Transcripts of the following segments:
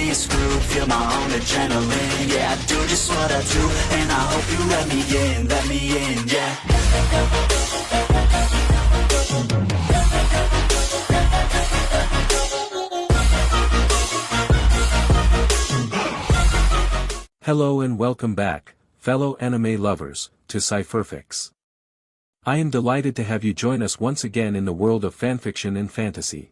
be screwed. Feel my own adrenaline, yeah, I do just what I do, and I hope you let me in, yeah. Hello and welcome back, fellow anime lovers, to Cypherfics. I am delighted to have you join us once again in the world of fanfiction and fantasy.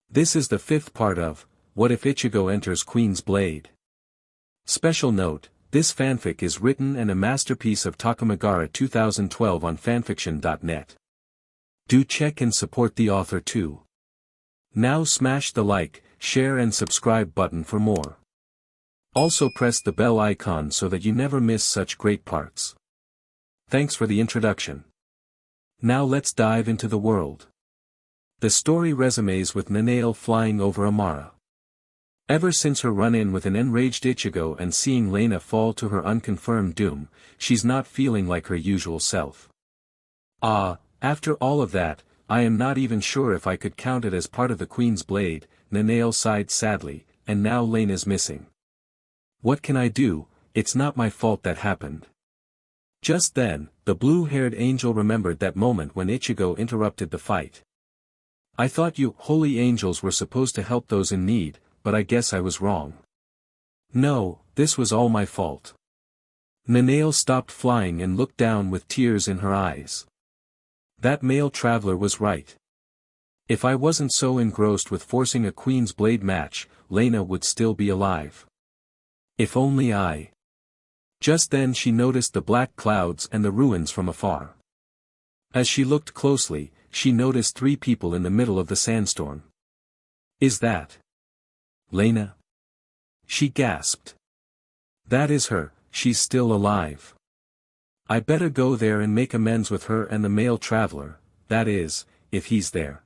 This is the fifth part of, What If Ichigo Enters Queen's Blade? Special note, this fanfic is written and a masterpiece of Takamagara 2012 on FANFICTIONnet. Do check and support the author too. Now smash the like, share and subscribe button for more. Also press the bell icon so that you never miss such great parts. Thanks for the introduction. Now let's dive into the world. The story resumes with Nanale flying over Amara. Ever since her run-in with an enraged Ichigo and seeing Lena fall to her unconfirmed doom, she's not feeling like her usual self. After all of that, I am not even sure if I could count it as part of the Queen's Blade, Nanale sighed sadly, and now Lena's missing. What can I do? It's not my fault that happened. Just then, the blue-haired angel remembered that moment when Ichigo interrupted the fight. I thought you holy angels were supposed to help those in need, but I guess I was wrong. No, this was all my fault. Nanale stopped flying and looked down with tears in her eyes. That male traveler was right. If I wasn't so engrossed with forcing a Queen's Blade match, Lena would still be alive. If only I. Just then she noticed the black clouds and the ruins from afar. As she looked closely, she noticed 3 people in the middle of the sandstorm. Is that Lena? She gasped. That is her, she's still alive. I better go there and make amends with her and the male traveler, that is, if he's there.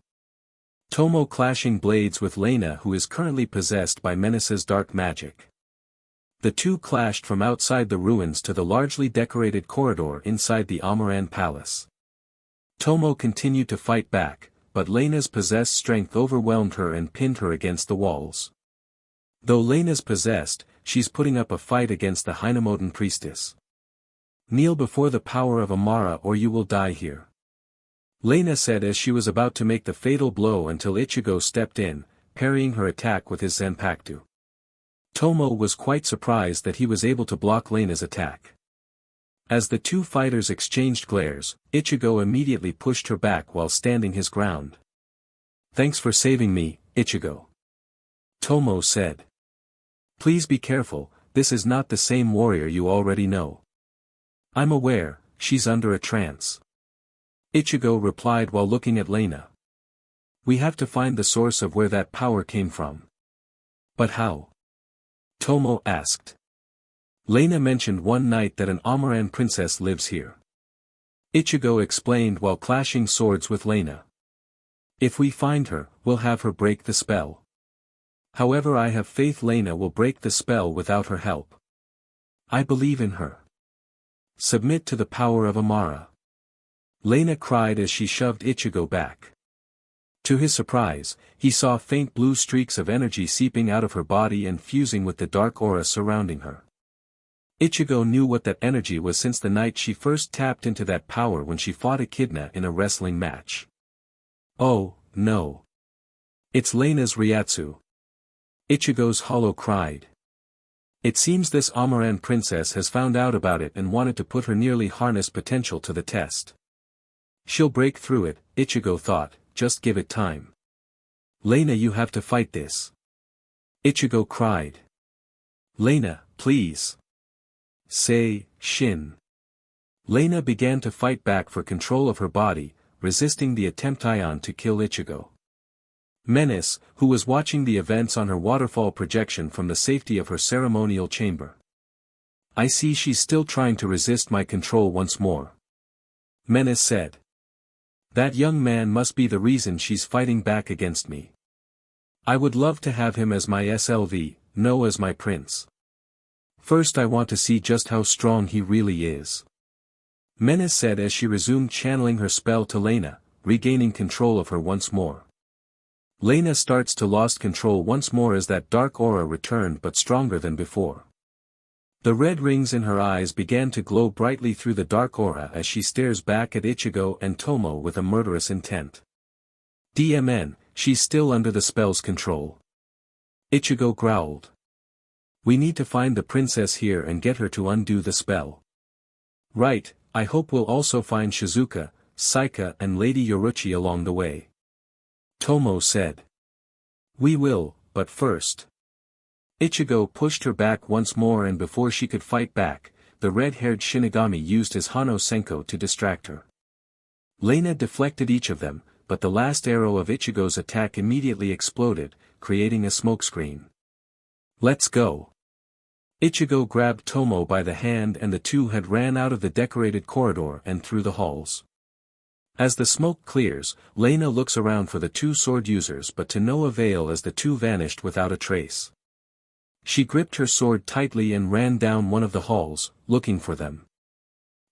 Tomo clashing blades with Lena, who is currently possessed by Menace's dark magic. The two clashed from outside the ruins to the largely decorated corridor inside the Amaran Palace. Tomo continued to fight back, but Lena's possessed strength overwhelmed her and pinned her against the walls. Though Lena's possessed, she's putting up a fight against the Hinamoden priestess. Kneel before the power of Amara or you will die here. Lena said as she was about to make the fatal blow until Ichigo stepped in, parrying her attack with his Zanpakuto. Tomo was quite surprised that he was able to block Lena's attack. As the two fighters exchanged glares, Ichigo immediately pushed her back while standing his ground. Thanks for saving me, Ichigo. Tomo said. Please be careful, this is not the same warrior you already know. I'm aware, she's under a trance. Ichigo replied while looking at Lena. We have to find the source of where that power came from. But how? Tomo asked. Lena mentioned one night that an Amaran princess lives here. Ichigo explained while clashing swords with Lena. If we find her, we'll have her break the spell. However, I have faith Lena will break the spell without her help. I believe in her. Submit to the power of Amara. Lena cried as she shoved Ichigo back. To his surprise, he saw faint blue streaks of energy seeping out of her body and fusing with the dark aura surrounding her. Ichigo knew what that energy was since the night she first tapped into that power when she fought Echidna in a wrestling match. Oh, no. It's Lena's Ryatsu. Ichigo's hollow cried. It seems this Amaran princess has found out about it and wanted to put her nearly harnessed potential to the test. She'll break through it, Ichigo thought. Just give it time. Lena, you have to fight this. Ichigo cried. Lena, please. Say, Shin. Lena began to fight back for control of her body, resisting the attempt to kill Ichigo. Menace, who was watching the events on her waterfall projection from the safety of her ceremonial chamber. I see she's still trying to resist my control once more. Menace said. That young man must be the reason she's fighting back against me. I would love to have him as my SLV, no as my prince. First I want to see just how strong he really is. Menace said as she resumed channeling her spell to Lena, regaining control of her once more. Lena starts to lose control once more as that dark aura returned but stronger than before. The red rings in her eyes began to glow brightly through the dark aura as she stares back at Ichigo and Tomo with a murderous intent. DMN, she's still under the spell's control. Ichigo growled. We need to find the princess here and get her to undo the spell. Right, I hope we'll also find Shizuka, Saika and Lady Yoruchi along the way. Tomo said. We will, but first. Ichigo pushed her back once more and before she could fight back, the red-haired Shinigami used his Hano Senko to distract her. Lena deflected each of them, but the last arrow of Ichigo's attack immediately exploded, creating a smokescreen. Let's go. Ichigo grabbed Tomo by the hand and the two had ran out of the decorated corridor and through the halls. As the smoke clears, Lena looks around for the two sword users but to no avail as the two vanished without a trace. She gripped her sword tightly and ran down one of the halls, looking for them.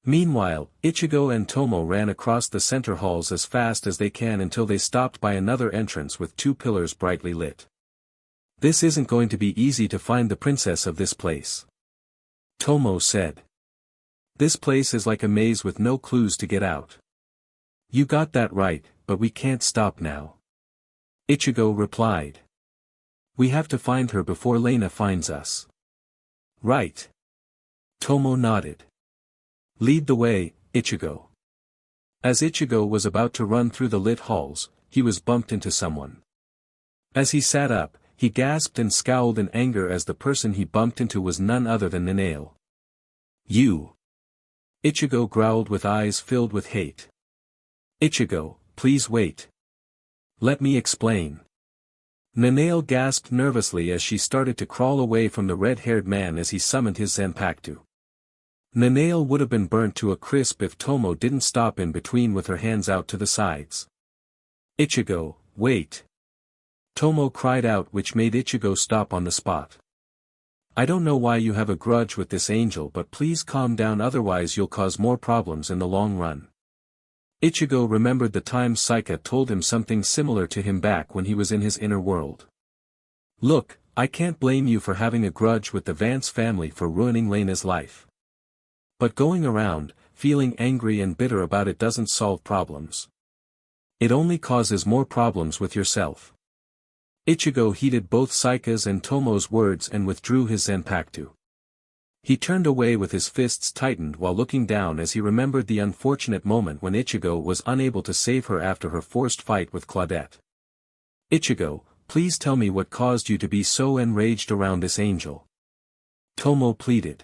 Meanwhile, Ichigo and Tomo ran across the center halls as fast as they can until they stopped by another entrance with two pillars brightly lit. This isn't going to be easy to find the princess of this place. Tomo said. This place is like a maze with no clues to get out. You got that right, but we can't stop now. Ichigo replied. We have to find her before Lena finds us. Right. Tomo nodded. Lead the way, Ichigo. As Ichigo was about to run through the lit halls, he was bumped into someone. As he sat up, he gasped and scowled in anger as the person he bumped into was none other than Nanale. You! Ichigo growled with eyes filled with hate. Ichigo, please wait. Let me explain. Nanale gasped nervously as she started to crawl away from the red-haired man as he summoned his Zanpakuto. Nanale would have been burnt to a crisp if Tomo didn't stop in between with her hands out to the sides. Ichigo, wait. Tomo cried out, which made Ichigo stop on the spot. I don't know why you have a grudge with this angel, but please calm down, otherwise you'll cause more problems in the long run. Ichigo remembered the time Saika told him something similar to him back when he was in his inner world. Look, I can't blame you for having a grudge with the Vance family for ruining Lena's life. But going around, feeling angry and bitter about it doesn't solve problems. It only causes more problems with yourself. Ichigo heeded both Saika's and Tomo's words and withdrew his Zanpakuto. He turned away with his fists tightened while looking down as he remembered the unfortunate moment when Ichigo was unable to save her after her forced fight with Claudette. Ichigo, please tell me what caused you to be so enraged around this angel. Tomo pleaded.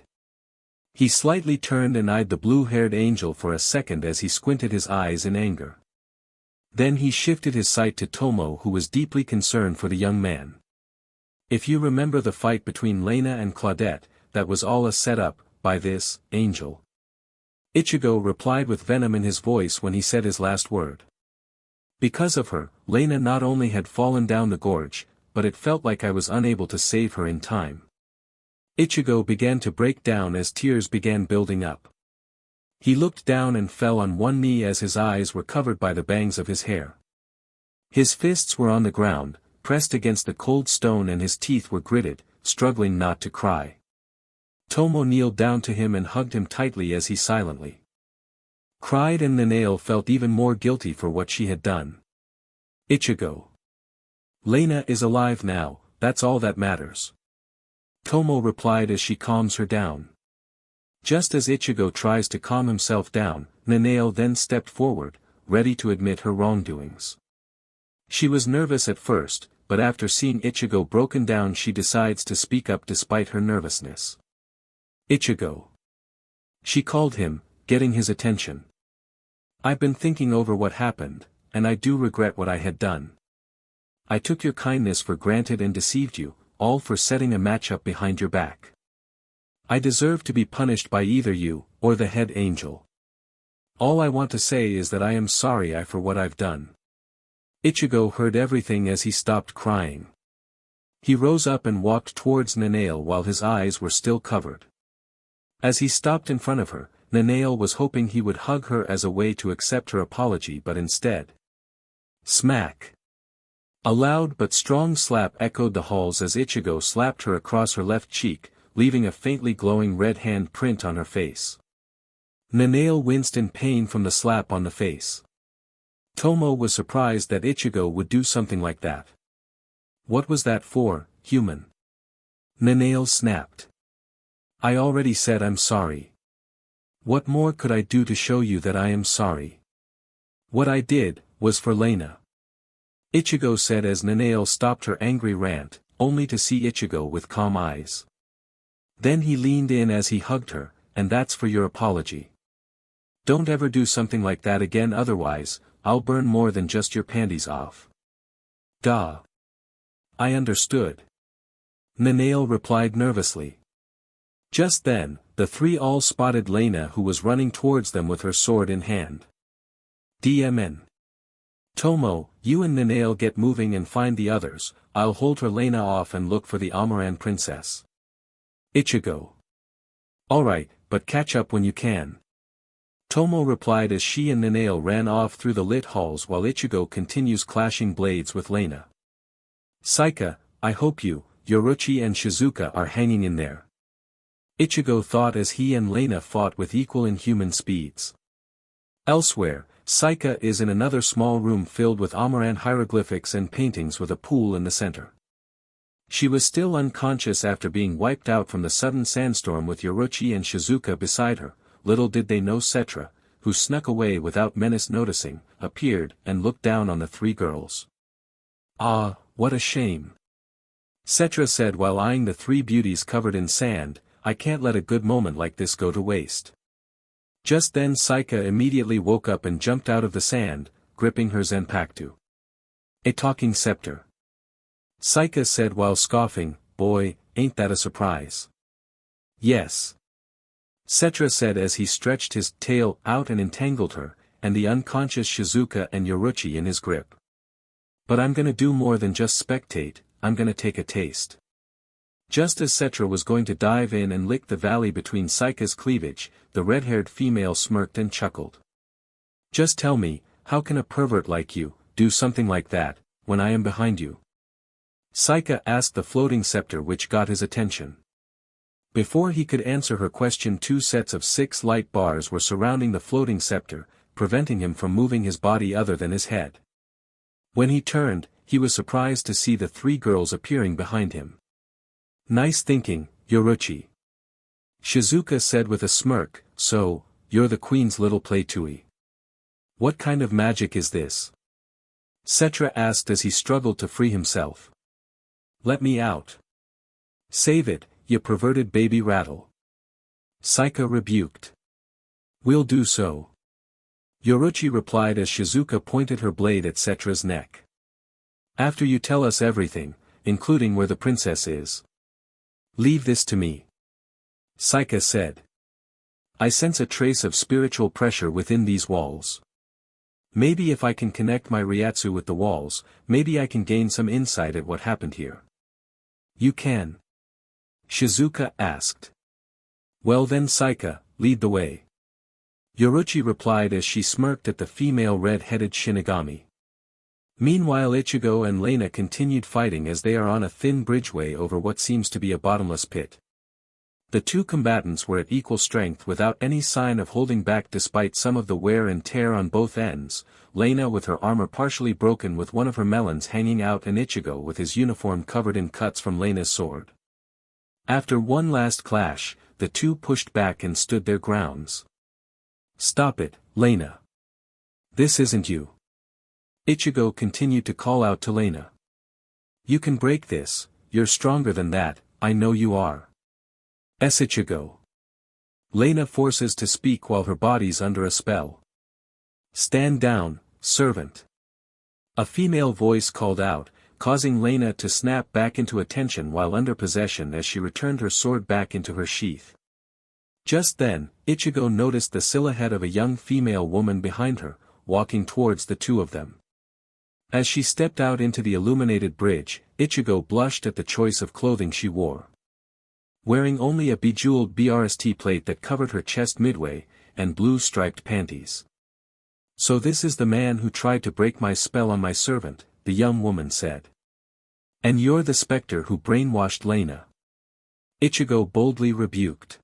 He slightly turned and eyed the blue-haired angel for a second as he squinted his eyes in anger. Then he shifted his sight to Tomo, who was deeply concerned for the young man. If you remember the fight between Lena and Claudette, that was all a setup, by this, angel. Ichigo replied with venom in his voice when he said his last word. Because of her, Lena not only had fallen down the gorge, but it felt like I was unable to save her in time. Ichigo began to break down as tears began building up. He looked down and fell on one knee as his eyes were covered by the bangs of his hair. His fists were on the ground, pressed against the cold stone, and his teeth were gritted, struggling not to cry. Tomo kneeled down to him and hugged him tightly as he silently cried, and Nanale felt even more guilty for what she had done. Ichigo. Lena is alive now, that's all that matters. Tomo replied as she calms her down. Just as Ichigo tries to calm himself down, Nanale then stepped forward, ready to admit her wrongdoings. She was nervous at first, but after seeing Ichigo broken down she decides to speak up despite her nervousness. Ichigo. She called him, getting his attention. I've been thinking over what happened, and I do regret what I had done. I took your kindness for granted and deceived you, all for setting a match up behind your back. I deserve to be punished by either you, or the head angel. All I want to say is that I am sorry for what I've done. Ichigo heard everything as he stopped crying. He rose up and walked towards Nanale while his eyes were still covered. As he stopped in front of her, Nanale was hoping he would hug her as a way to accept her apology, but instead. Smack! A loud but strong slap echoed the halls as Ichigo slapped her across her left cheek, leaving a faintly glowing red hand print on her face. Nanale winced in pain from the slap on the face. Tomo was surprised that Ichigo would do something like that. What was that for, human? Nanale snapped. I already said I'm sorry. What more could I do to show you that I am sorry? What I did, was for Lena. Ichigo said as Nanale stopped her angry rant, only to see Ichigo with calm eyes. Then he leaned in as he hugged her, and that's for your apology. Don't ever do something like that again, otherwise, I'll burn more than just your panties off. Duh. I understood. Nanale replied nervously. Just then, the three all spotted Lena, who was running towards them with her sword in hand. DMN. Tomo, you and Nanale get moving and find the others, I'll hold her Lena off and look for the Amaran princess. Ichigo. Alright, but catch up when you can. Tomo replied as she and Nanale ran off through the lit halls while Ichigo continues clashing blades with Lena. Saika, I hope you, Yoruchi and Shizuka are hanging in there. Ichigo thought as he and Lena fought with equal inhuman speeds. Elsewhere, Saika is in another small room filled with Amaran hieroglyphics and paintings with a pool in the center. She was still unconscious after being wiped out from the sudden sandstorm with Yoruchi and Shizuka beside her. Little did they know Cetra, who snuck away without Menace noticing, appeared and looked down on the three girls. Ah, what a shame. Cetra said while eyeing the three beauties covered in sand, I can't let a good moment like this go to waste. Just then Saika immediately woke up and jumped out of the sand, gripping her Zanpakuto. A talking scepter. Saika said while scoffing, boy, ain't that a surprise. Yes. Cetra said as he stretched his tail out and entangled her, and the unconscious Shizuka and Yoruchi in his grip. But I'm gonna do more than just spectate, I'm gonna take a taste. Just as Cetra was going to dive in and lick the valley between Saika's cleavage, the red-haired female smirked and chuckled. Just tell me, how can a pervert like you, do something like that, when I am behind you? Saika asked the floating scepter, which got his attention. Before he could answer her question, 2 sets of 6 light bars were surrounding the floating scepter, preventing him from moving his body other than his head. When he turned, he was surprised to see the 3 girls appearing behind him. Nice thinking, Yoruchi. Shizuka said with a smirk, so, you're the queen's little play-tooy. What kind of magic is this? Cetra asked as he struggled to free himself. Let me out. Save it, you perverted baby rattle. Saika rebuked. We'll do so. Yoruchi replied as Shizuka pointed her blade at Cetra's neck. After you tell us everything, including where the princess is. Leave this to me. Saika said. I sense a trace of spiritual pressure within these walls. Maybe if I can connect my Ryatsu with the walls, maybe I can gain some insight at what happened here. You can? Shizuka asked. Well then Saika, lead the way. Yoruchi replied as she smirked at the female red-headed Shinigami. Meanwhile Ichigo and Lena continued fighting as they are on a thin bridgeway over what seems to be a bottomless pit. The 2 combatants were at equal strength without any sign of holding back despite some of the wear and tear on both ends, Lena with her armor partially broken with one of her melons hanging out and Ichigo with his uniform covered in cuts from Lena's sword. After one last clash, the 2 pushed back and stood their grounds. Stop it, Lena. This isn't you. Ichigo continued to call out to Lena. You can break this, you're stronger than that, I know you are. Ichigo. Lena forces to speak while her body's under a spell. Stand down, servant. A female voice called out, causing Lena to snap back into attention while under possession as she returned her sword back into her sheath. Just then, Ichigo noticed the silhouette of a young female woman behind her, walking towards the 2 of them. As she stepped out into the illuminated bridge, Ichigo blushed at the choice of clothing she wore. Wearing only a bejeweled BRST plate that covered her chest midway, and blue striped panties. So this is the man who tried to break my spell on my servant, the young woman said. And you're the specter who brainwashed Lena. Ichigo boldly rebuked.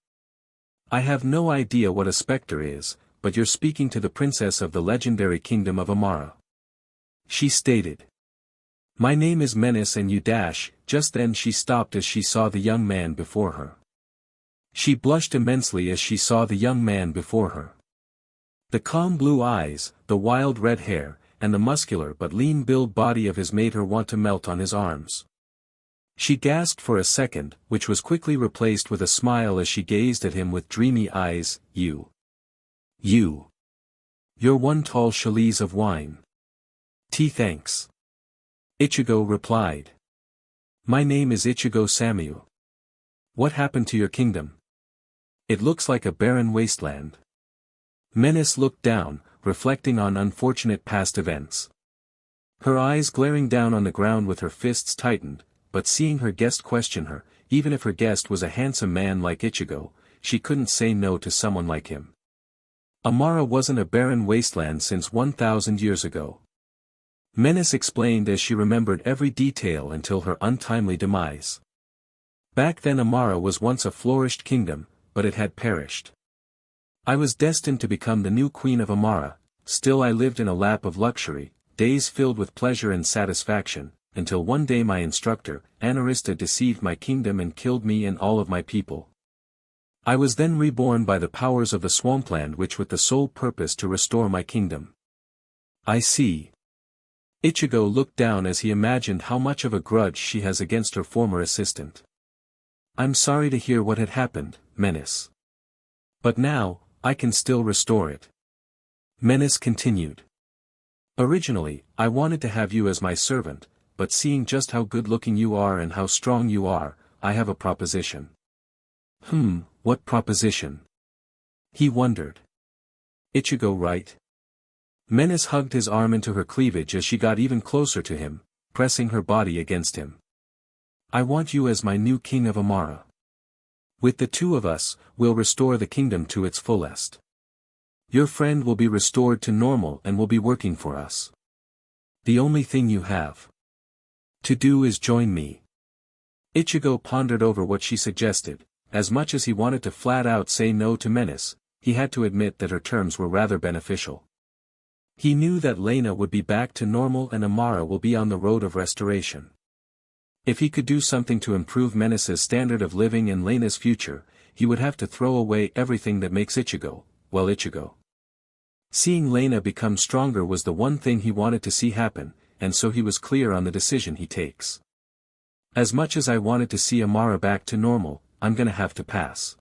I have no idea what a specter is, but you're speaking to the princess of the legendary kingdom of Amara. She stated. My name is Menace and you dash. Just then she stopped as she saw the young man before her. She blushed immensely as she saw the young man before her. The calm blue eyes, the wild red hair, and the muscular but lean-built body of his made her want to melt on his arms. She gasped for a second, which was quickly replaced with a smile as she gazed at him with dreamy eyes. You're one tall chalice of wine. Thanks. Ichigo replied. My name is Ichigo Samuel. What happened to your kingdom? It looks like a barren wasteland. Menace looked down, reflecting on unfortunate past events. Her eyes glaring down on the ground with her fists tightened, but seeing her guest question her, even if her guest was a handsome man like Ichigo, she couldn't say no to someone like him. Amara wasn't a barren wasteland since 1,000 years ago. Menace explained as she remembered every detail until her untimely demise. Back then Amara was once a flourished kingdom, but it had perished. I was destined to become the new queen of Amara, still I lived in a lap of luxury, days filled with pleasure and satisfaction, until one day my instructor, Anarista deceived my kingdom and killed me and all of my people. I was then reborn by the powers of the swampland which with the sole purpose to restore my kingdom. I see. Ichigo looked down as he imagined how much of a grudge she has against her former assistant. I'm sorry to hear what had happened, Menace. But now, I can still restore it. Menace continued. Originally, I wanted to have you as my servant, but seeing just how good-looking you are and how strong you are, I have a proposition. What proposition? He wondered. Ichigo, right? Menace hugged his arm into her cleavage as she got even closer to him, pressing her body against him. I want you as my new king of Amara. With the two of us, we'll restore the kingdom to its fullest. Your friend will be restored to normal and will be working for us. The only thing you have to do is join me. Ichigo pondered over what she suggested. As much as he wanted to flat out say no to Menace, he had to admit that her terms were rather beneficial. He knew that Lena would be back to normal and Amara will be on the road of restoration. If he could do something to improve Menace's standard of living and Lena's future, he would have to throw away everything that makes Ichigo, well Ichigo. Seeing Lena become stronger was the one thing he wanted to see happen, and so he was clear on the decision he takes. As much as I wanted to see Amara back to normal, I'm gonna have to pass.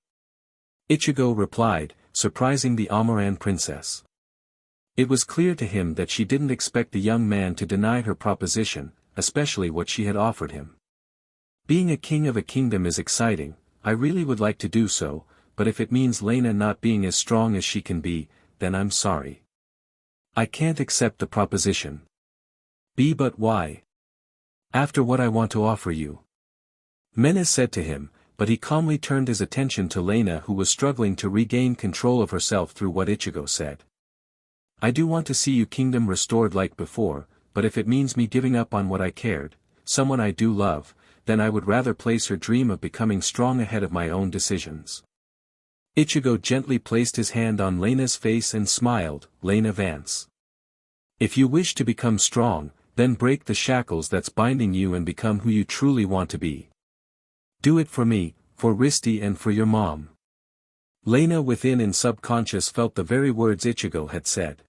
Ichigo replied, surprising the Amaran princess. It was clear to him that she didn't expect the young man to deny her proposition, especially what she had offered him. Being a king of a kingdom is exciting, I really would like to do so, but if it means Lena not being as strong as she can be, then I'm sorry. I can't accept the proposition. But why? After what I want to offer you. Menace said to him, but he calmly turned his attention to Lena who was struggling to regain control of herself through what Ichigo said. I do want to see you kingdom restored like before, but if it means me giving up on what I cared, someone I do love, then I would rather place her dream of becoming strong ahead of my own decisions. Ichigo gently placed his hand on Lena's face and smiled, Lena Vance. If you wish to become strong, then break the shackles that's binding you and become who you truly want to be. Do it for me, for Risti and for your mom. Lena within and subconscious felt the very words Ichigo had said.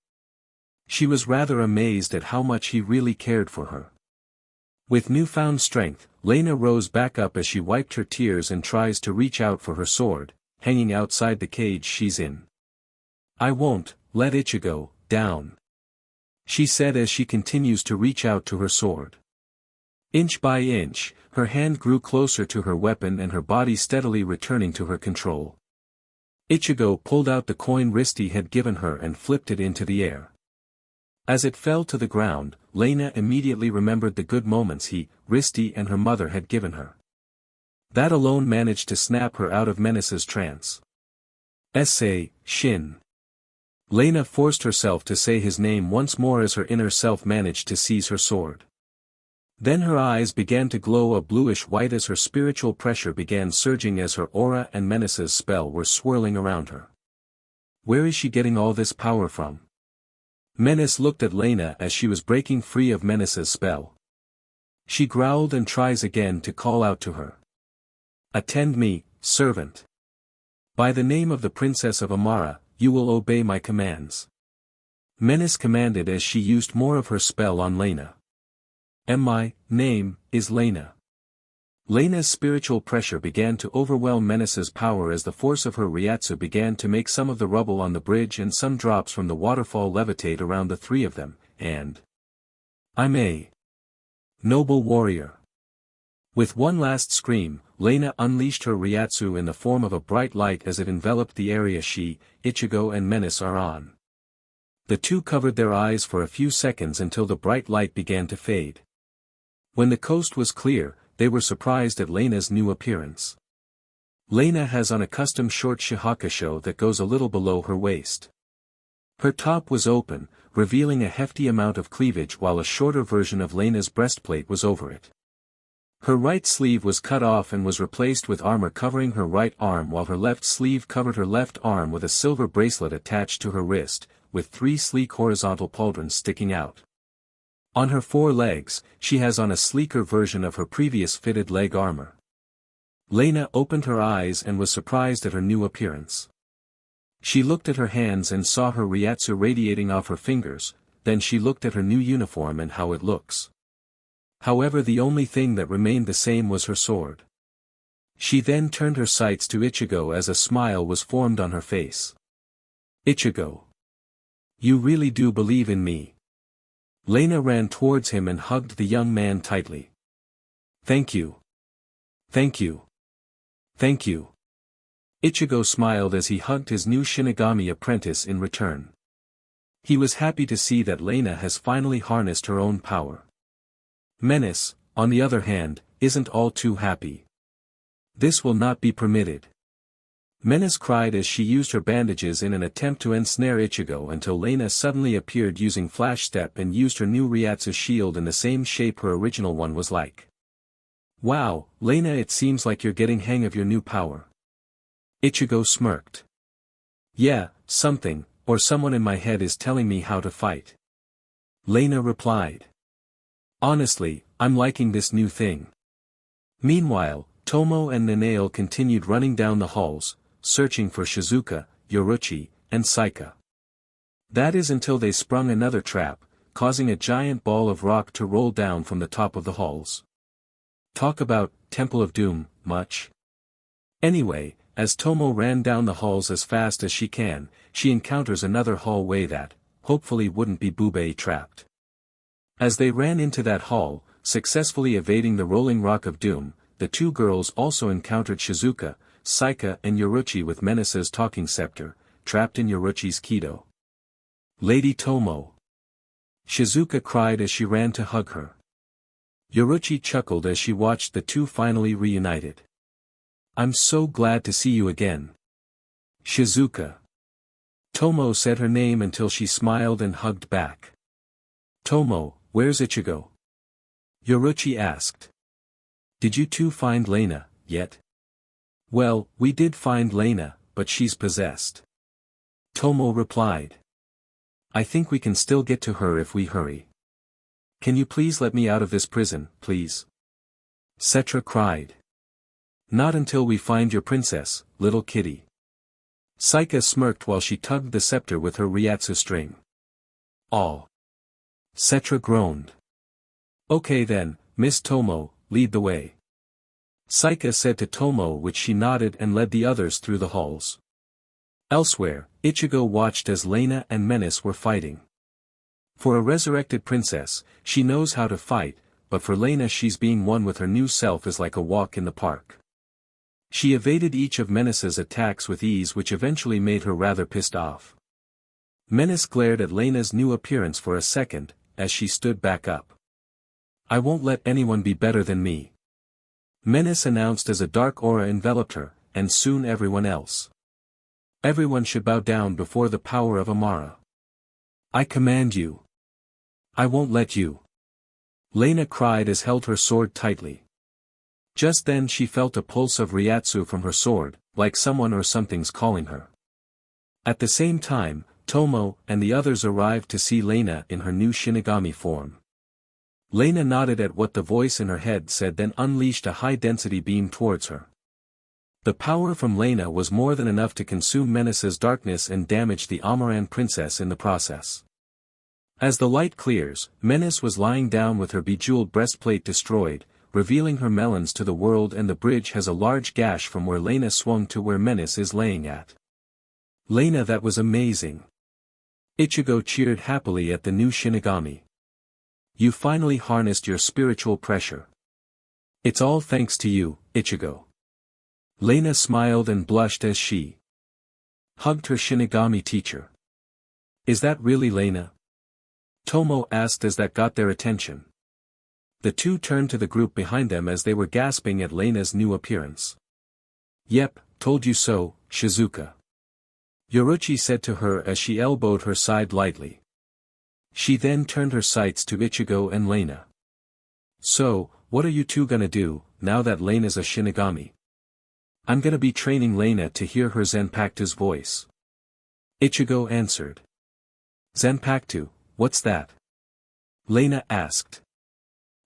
She was rather amazed at how much he really cared for her. With newfound strength, Lena rose back up as she wiped her tears and tries to reach out for her sword, hanging outside the cage she's in. I won't let Ichigo down, she said as she continues to reach out to her sword. Inch by inch, her hand grew closer to her weapon and her body steadily returning to her control. Ichigo pulled out the coin Risti had given her and flipped it into the air. As it fell to the ground, Lena immediately remembered the good moments Risti and her mother had given her. That alone managed to snap her out of Menace's trance. Shin. Lena forced herself to say his name once more as her inner self managed to seize her sword. Then her eyes began to glow a bluish-white as her spiritual pressure began surging as her aura and Menace's spell were swirling around her. Where is she getting all this power from? Menace looked at Lena as she was breaking free of Menace's spell. She growled and tries again to call out to her. Attend me, servant. By the name of the Princess of Amara, you will obey my commands. Menace commanded as she used more of her spell on Lena. And my name is Lena. Lena's spiritual pressure began to overwhelm Menace's power as the force of her Ryatsu began to make some of the rubble on the bridge and some drops from the waterfall levitate around the three of them, and I'm a noble warrior. With one last scream, Lena unleashed her Ryatsu in the form of a bright light as it enveloped the area she, Ichigo and Menace are on. The two covered their eyes for a few seconds until the bright light began to fade. When the coast was clear, they were surprised at Lena's new appearance. Lena has on a custom short shihakusho that goes a little below her waist. Her top was open, revealing a hefty amount of cleavage while a shorter version of Lena's breastplate was over it. Her right sleeve was cut off and was replaced with armor covering her right arm while her left sleeve covered her left arm with a silver bracelet attached to her wrist, with 3 sleek horizontal pauldrons sticking out. On her 4 legs, she has on a sleeker version of her previous fitted leg armor. Lena opened her eyes and was surprised at her new appearance. She looked at her hands and saw her Ryatsu radiating off her fingers, then she looked at her new uniform and how it looks. However, the only thing that remained the same was her sword. She then turned her sights to Ichigo as a smile was formed on her face. Ichigo. You really do believe in me. Lena ran towards him and hugged the young man tightly. Thank you. Thank you. Thank you. Ichigo smiled as he hugged his new Shinigami apprentice in return. He was happy to see that Lena has finally harnessed her own power. Menace, on the other hand, isn't all too happy. This will not be permitted. Menace cried as she used her bandages in an attempt to ensnare Ichigo until Lena suddenly appeared using Flash Step and used her new Ryatsu shield in the same shape her original one was like. Wow, Lena, it seems like you're getting hang of your new power. Ichigo smirked. Yeah, something, or someone in my head is telling me how to fight. Lena replied. Honestly, I'm liking this new thing. Meanwhile, Tomo and Nanao continued running down the halls, searching for Shizuka, Yoruchi, and Saika. That is until they sprung another trap, causing a giant ball of rock to roll down from the top of the halls. Talk about Temple of Doom, much? Anyway, as Tomo ran down the halls as fast as she can, she encounters another hallway that, hopefully wouldn't be Bube trapped. As they ran into that hall, successfully evading the rolling rock of doom, the two girls also encountered Shizuka, Saika and Yoruchi with Menace's talking scepter, trapped in Yoruchi's Kido. Lady Tomo. Shizuka cried as she ran to hug her. Yoruchi chuckled as she watched the two finally reunited. I'm so glad to see you again. Shizuka. Tomo said her name until she smiled and hugged back. Tomo, where's Ichigo? Yoruchi asked. Did you two find Lena, yet? Well, we did find Lena, but she's possessed. Tomo replied. I think we can still get to her if we hurry. Can you please let me out of this prison, please? Cetra cried. Not until we find your princess, little kitty. Saika smirked while she tugged the scepter with her Ryatsu string. Aw. Cetra groaned. Okay then, Miss Tomo, lead the way. Saika said to Tomo, which she nodded and led the others through the halls. Elsewhere, Ichigo watched as Lena and Menace were fighting. For a resurrected princess, she knows how to fight, but for Lena she's being one with her new self is like a walk in the park. She evaded each of Menace's attacks with ease, which eventually made her rather pissed off. Menace glared at Lena's new appearance for a second, as she stood back up. I won't let anyone be better than me. Menace announced as a dark aura enveloped her, and soon everyone else. Everyone should bow down before the power of Amara. I command you. I won't let you. Lena cried as held her sword tightly. Just then she felt a pulse of Ryatsu from her sword, like someone or something's calling her. At the same time, Tomo and the others arrived to see Lena in her new Shinigami form. Lena nodded at what the voice in her head said, then unleashed a high-density beam towards her. The power from Lena was more than enough to consume Menace's darkness and damage the Amaran princess in the process. As the light clears, Menace was lying down with her bejeweled breastplate destroyed, revealing her melons to the world, and the bridge has a large gash from where Lena swung to where Menace is laying at. Lena, that was amazing. Ichigo cheered happily at the new Shinigami. You finally harnessed your spiritual pressure. It's all thanks to you, Ichigo. Lena smiled and blushed as she hugged her Shinigami teacher. Is that really Lena? Tomo asked as that got their attention. The two turned to the group behind them as they were gasping at Lena's new appearance. Yep, told you so, Shizuka. Yoruchi said to her as she elbowed her side lightly. She then turned her sights to Ichigo and Lena. So, what are you two gonna do, now that Lena's a Shinigami? I'm gonna be training Lena to hear her Zanpakuto's voice. Ichigo answered. Zanpakuto, what's that? Lena asked.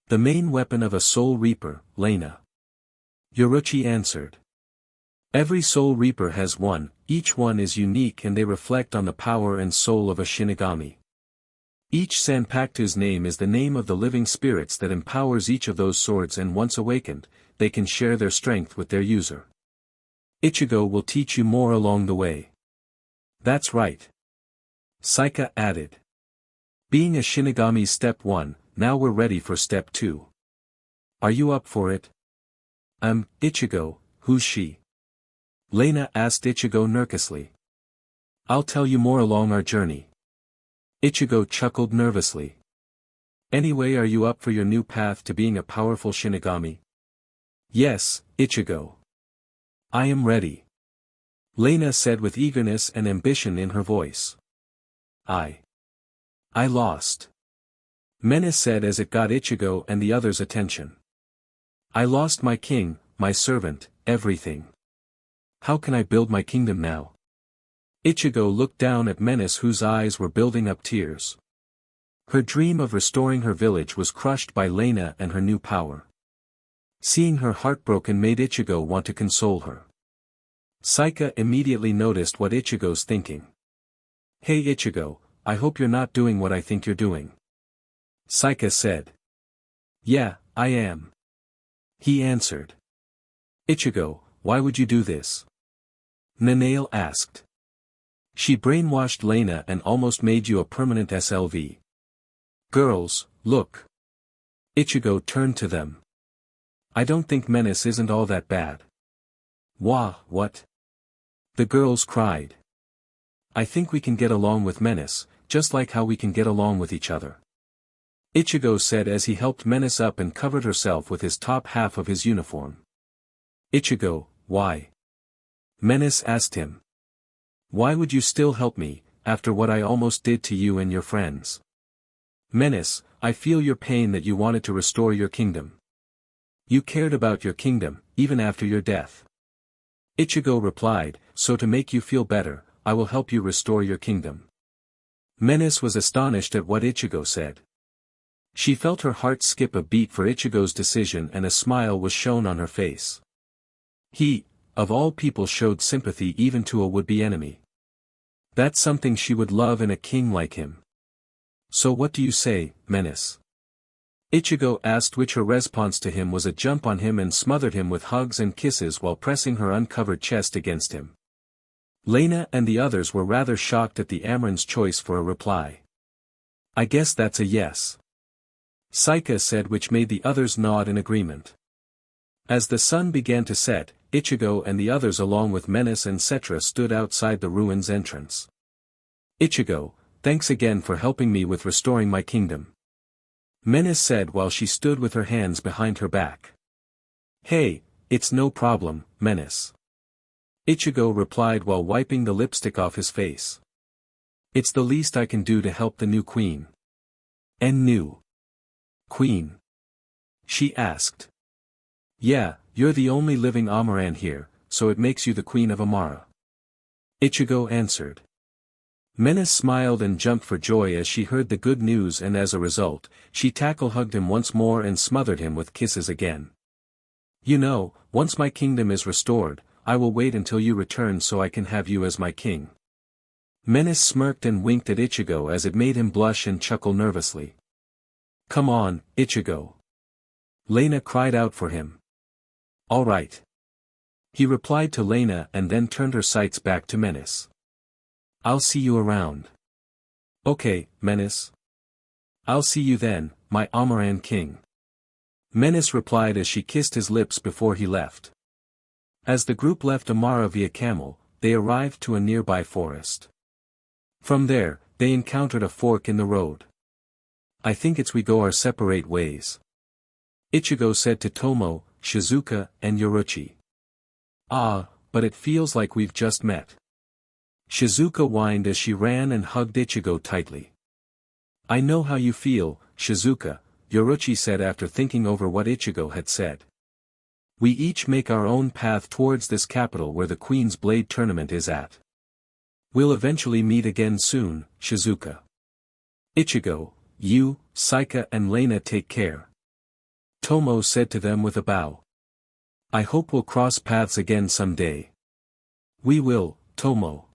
The main weapon of a Soul Reaper, Lena. Yoruchi answered. Every Soul Reaper has one, each one is unique and they reflect on the power and soul of a Shinigami. Each Zanpakuto's name is the name of the living spirits that empowers each of those swords, and once awakened, they can share their strength with their user. Ichigo will teach you more along the way. That's right. Saika added. Being a Shinigami's step 1, now we're ready for step 2. Are you up for it? Ichigo, who's she? Lena asked Ichigo nervously. I'll tell you more along our journey. Ichigo chuckled nervously. Anyway, are you up for your new path to being a powerful Shinigami? Yes, Ichigo. I am ready. Lena said with eagerness and ambition in her voice. I lost. Menace said as it got Ichigo and the others' attention. I lost my king, my servant, everything. How can I build my kingdom now? Ichigo looked down at Menace, whose eyes were building up tears. Her dream of restoring her village was crushed by Lena and her new power. Seeing her heartbroken made Ichigo want to console her. Saika immediately noticed what Ichigo's thinking. Hey Ichigo, I hope you're not doing what I think you're doing. Saika said. Yeah, I am. He answered. Ichigo, why would you do this? Nanale asked. She brainwashed Lena and almost made you a permanent SLV. Girls, look. Ichigo turned to them. I don't think Menace isn't all that bad. Wah, what? The girls cried. I think we can get along with Menace, just like how we can get along with each other. Ichigo said as he helped Menace up and covered herself with his top half of his uniform. Ichigo, why? Menace asked him. Why would you still help me, after what I almost did to you and your friends? Menace, I feel your pain that you wanted to restore your kingdom. You cared about your kingdom, even after your death. Ichigo replied, so to make you feel better, I will help you restore your kingdom. Menace was astonished at what Ichigo said. She felt her heart skip a beat for Ichigo's decision, and a smile was shown on her face. He, of all people, showed sympathy even to a would-be enemy. That's something she would love in a king like him. So what do you say, Menace? Ichigo asked, which her response to him was a jump on him and smothered him with hugs and kisses while pressing her uncovered chest against him. Lena and the others were rather shocked at the Amaran's choice for a reply. I guess that's a yes. Saika said, which made the others nod in agreement. As the sun began to set, Ichigo and the others along with Menace and Cetra stood outside the ruins entrance. Ichigo, thanks again for helping me with restoring my kingdom. Menace said while she stood with her hands behind her back. Hey, it's no problem, Menace. Ichigo replied while wiping the lipstick off his face. It's the least I can do to help the new queen. And new. Queen? She asked. Yeah, you're the only living Amaran here, so it makes you the Queen of Amara. Ichigo answered. Menace smiled and jumped for joy as she heard the good news, and as a result, she tackle-hugged him once more and smothered him with kisses again. You know, once my kingdom is restored, I will wait until you return so I can have you as my king. Menace smirked and winked at Ichigo as it made him blush and chuckle nervously. Come on, Ichigo. Lena cried out for him. All right. He replied to Lena and then turned her sights back to Menace. I'll see you around. Okay, Menace. I'll see you then, my Amaran king. Menace replied as she kissed his lips before he left. As the group left Amara via camel, they arrived to a nearby forest. From there, they encountered a fork in the road. I think we go our separate ways. Ichigo said to Tomo, Shizuka, and Yoruchi. Ah, but it feels like we've just met. Shizuka whined as she ran and hugged Ichigo tightly. I know how you feel, Shizuka, Yoruchi said after thinking over what Ichigo had said. We each make our own path towards this capital where the Queen's Blade tournament is at. We'll eventually meet again soon, Shizuka. Ichigo, you, Saika and Lena take care. Tomo said to them with a bow. I hope we'll cross paths again someday. We will, Tomo.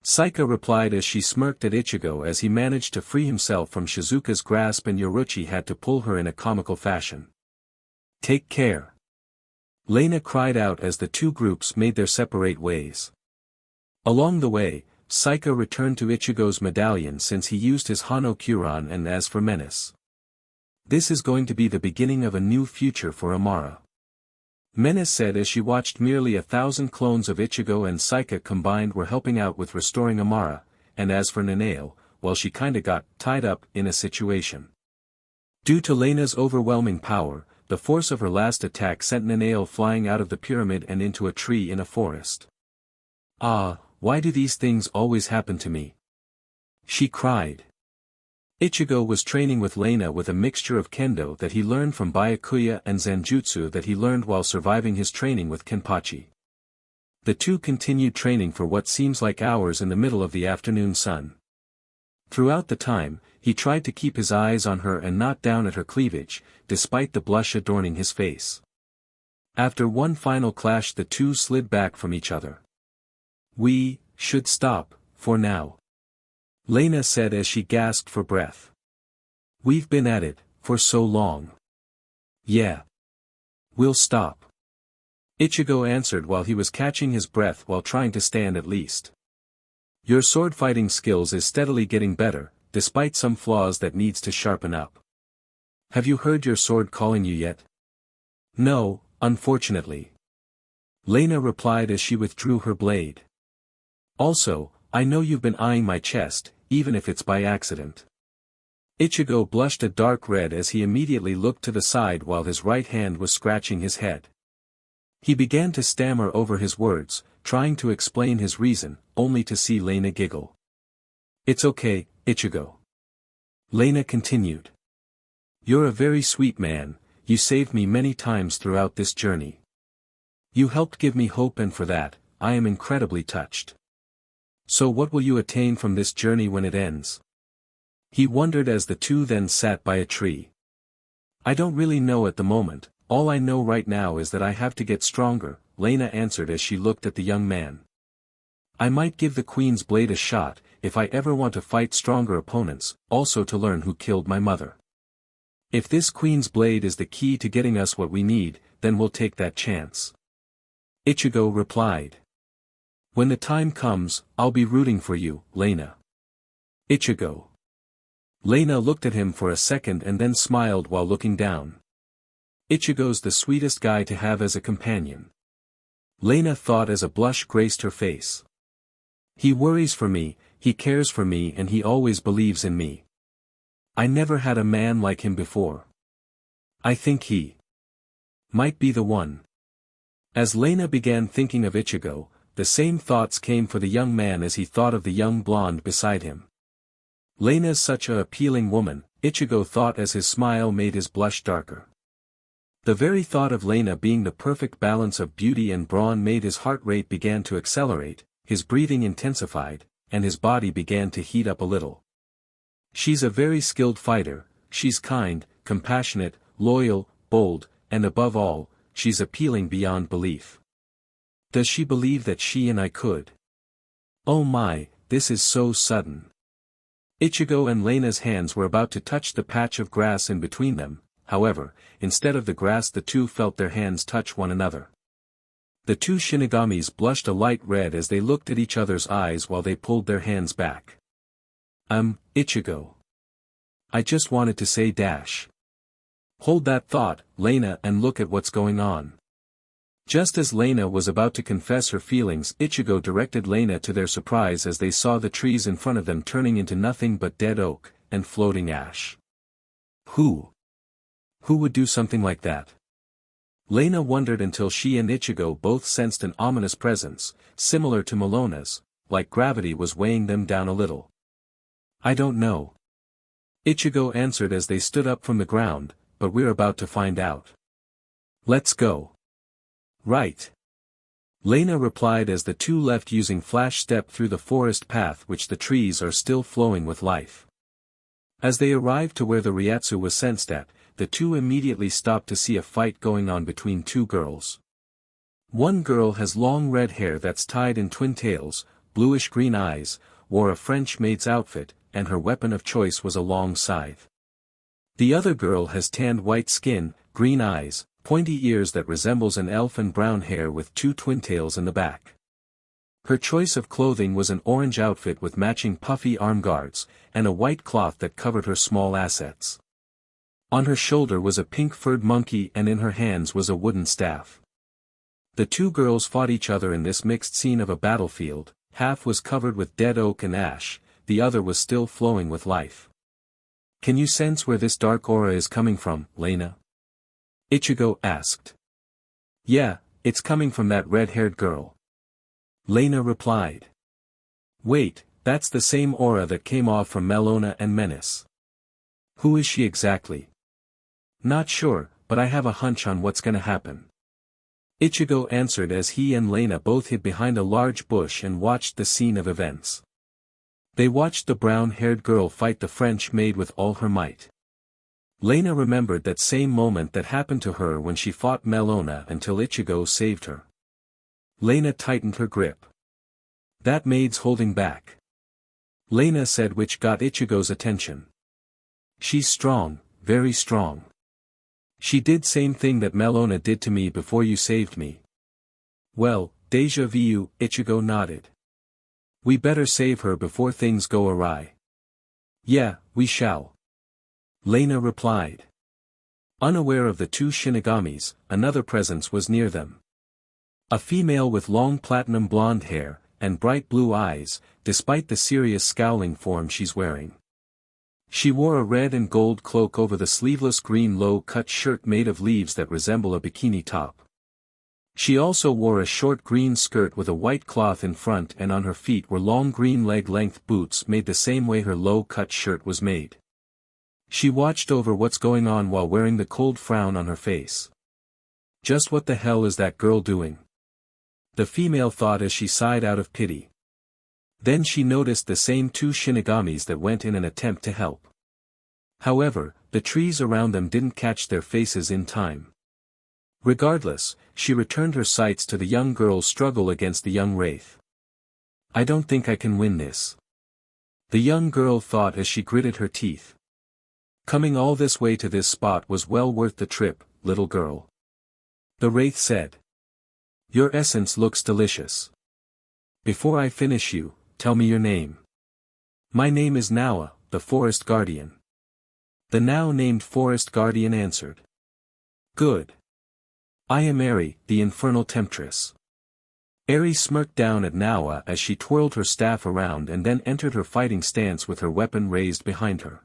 Saika replied as she smirked at Ichigo as he managed to free himself from Shizuka's grasp and Yoruchi had to pull her in a comical fashion. Take care. Lena cried out as the two groups made their separate ways. Along the way, Saika returned to Ichigo's medallion since he used his Hano-Kyuran, and as for Menace. This is going to be the beginning of a new future for Amara. Menace said as she watched merely 1,000 clones of Ichigo and Saika combined were helping out with restoring Amara, and as for Nanao, well, she kinda got tied up in a situation. Due to Lena's overwhelming power, the force of her last attack sent Nanao flying out of the pyramid and into a tree in a forest. Ah, why do these things always happen to me? She cried. Ichigo was training with Lena with a mixture of kendo that he learned from Byakuya and Zanjutsu that he learned while surviving his training with Kenpachi. The two continued training for what seems like hours in the middle of the afternoon sun. Throughout the time, he tried to keep his eyes on her and not down at her cleavage, despite the blush adorning his face. After one final clash, the two slid back from each other. We should stop, for now. Lena said as she gasped for breath. We've been at it, for so long. Yeah. We'll stop. Ichigo answered while he was catching his breath while trying to stand at least. Your sword fighting skills is steadily getting better, despite some flaws that needs to sharpen up. Have you heard your sword calling you yet? No, unfortunately. Lena replied as she withdrew her blade. Also, I know you've been eyeing my chest, even if it's by accident. Ichigo blushed a dark red as he immediately looked to the side while his right hand was scratching his head. He began to stammer over his words, trying to explain his reason, only to see Lena giggle. It's okay, Ichigo. Lena continued. You're a very sweet man, you saved me many times throughout this journey. You helped give me hope, and for that, I am incredibly touched. So what will you attain from this journey when it ends? He wondered as the two then sat by a tree. I don't really know at the moment, all I know right now is that I have to get stronger, Lena answered as she looked at the young man. I might give the Queen's Blade a shot, if I ever want to fight stronger opponents, also to learn who killed my mother. If this Queen's Blade is the key to getting us what we need, then we'll take that chance. Ichigo replied. When the time comes, I'll be rooting for you, Lena. Ichigo. Lena looked at him for a second and then smiled while looking down. Ichigo's the sweetest guy to have as a companion. Lena thought as a blush graced her face. He worries for me, he cares for me, and he always believes in me. I never had a man like him before. I think he might be the one. As Lena began thinking of Ichigo, the same thoughts came for the young man as he thought of the young blonde beside him. Lena's such a appealing woman, Ichigo thought as his smile made his blush darker. The very thought of Lena being the perfect balance of beauty and brawn made his heart rate begin to accelerate, his breathing intensified, and his body began to heat up a little. She's a very skilled fighter, she's kind, compassionate, loyal, bold, and above all, she's appealing beyond belief. Does she believe that she and I could? Oh my, this is so sudden. Ichigo and Lena's hands were about to touch the patch of grass in between them, however, instead of the grass the two felt their hands touch one another. The two Shinigamis blushed a light red as they looked at each other's eyes while they pulled their hands back. Ichigo. I just wanted to say dash. Hold that thought, Lena, and look at what's going on. Just as Lena was about to confess her feelings, Ichigo directed Lena to their surprise as they saw the trees in front of them turning into nothing but dead oak, and floating ash. Who would do something like that? Lena wondered until she and Ichigo both sensed an ominous presence, similar to Melona's, like gravity was weighing them down a little. I don't know. Ichigo answered as they stood up from the ground, but we're about to find out. Let's go. Right. Lena replied as the two left using flash step through the forest path which the trees are still flowing with life. As they arrived to where the Ryatsu was sensed at, the two immediately stopped to see a fight going on between two girls. One girl has long red hair that's tied in twin tails, bluish-green eyes, wore a French maid's outfit, and her weapon of choice was a long scythe. The other girl has tanned white skin, green eyes, pointy ears that resembles an elf and brown hair with two twin tails in the back. Her choice of clothing was an orange outfit with matching puffy arm guards, and a white cloth that covered her small assets. On her shoulder was a pink-furred monkey and in her hands was a wooden staff. The two girls fought each other in this mixed scene of a battlefield, half was covered with dead oak and ash, the other was still flowing with life. Can you sense where this dark aura is coming from, Lena? Ichigo asked. Yeah, it's coming from that red-haired girl. Lena replied. Wait, that's the same aura that came off from Melona and Menace. Who is she exactly? Not sure, but I have a hunch on what's gonna happen. Ichigo answered as he and Lena both hid behind a large bush and watched the scene of events. They watched the brown-haired girl fight the French maid with all her might. Lena remembered that same moment that happened to her when she fought Melona until Ichigo saved her. Lena tightened her grip. That maid's holding back. Lena said, which got Ichigo's attention. She's strong, very strong. She did same thing that Melona did to me before you saved me. Well, déjà vu, Ichigo nodded. We better save her before things go awry. Yeah, we shall. Lena replied. Unaware of the two Shinigamis, another presence was near them. A female with long platinum blonde hair, and bright blue eyes, despite the serious scowling form she's wearing. She wore a red and gold cloak over the sleeveless green low-cut shirt made of leaves that resemble a bikini top. She also wore a short green skirt with a white cloth in front, and on her feet were long green leg-length boots made the same way her low-cut shirt was made. She watched over what's going on while wearing the cold frown on her face. Just what the hell is that girl doing? The female thought as she sighed out of pity. Then she noticed the same two Shinigamis that went in an attempt to help. However, the trees around them didn't catch their faces in time. Regardless, she returned her sights to the young girl's struggle against the young wraith. I don't think I can win this. The young girl thought as she gritted her teeth. Coming all this way to this spot was well worth the trip, little girl. The wraith said. Your essence looks delicious. Before I finish you, tell me your name. My name is Nawa, the forest guardian. The now named forest guardian answered. Good. I am Eri, the infernal temptress. Eri smirked down at Nawa as she twirled her staff around and then entered her fighting stance with her weapon raised behind her.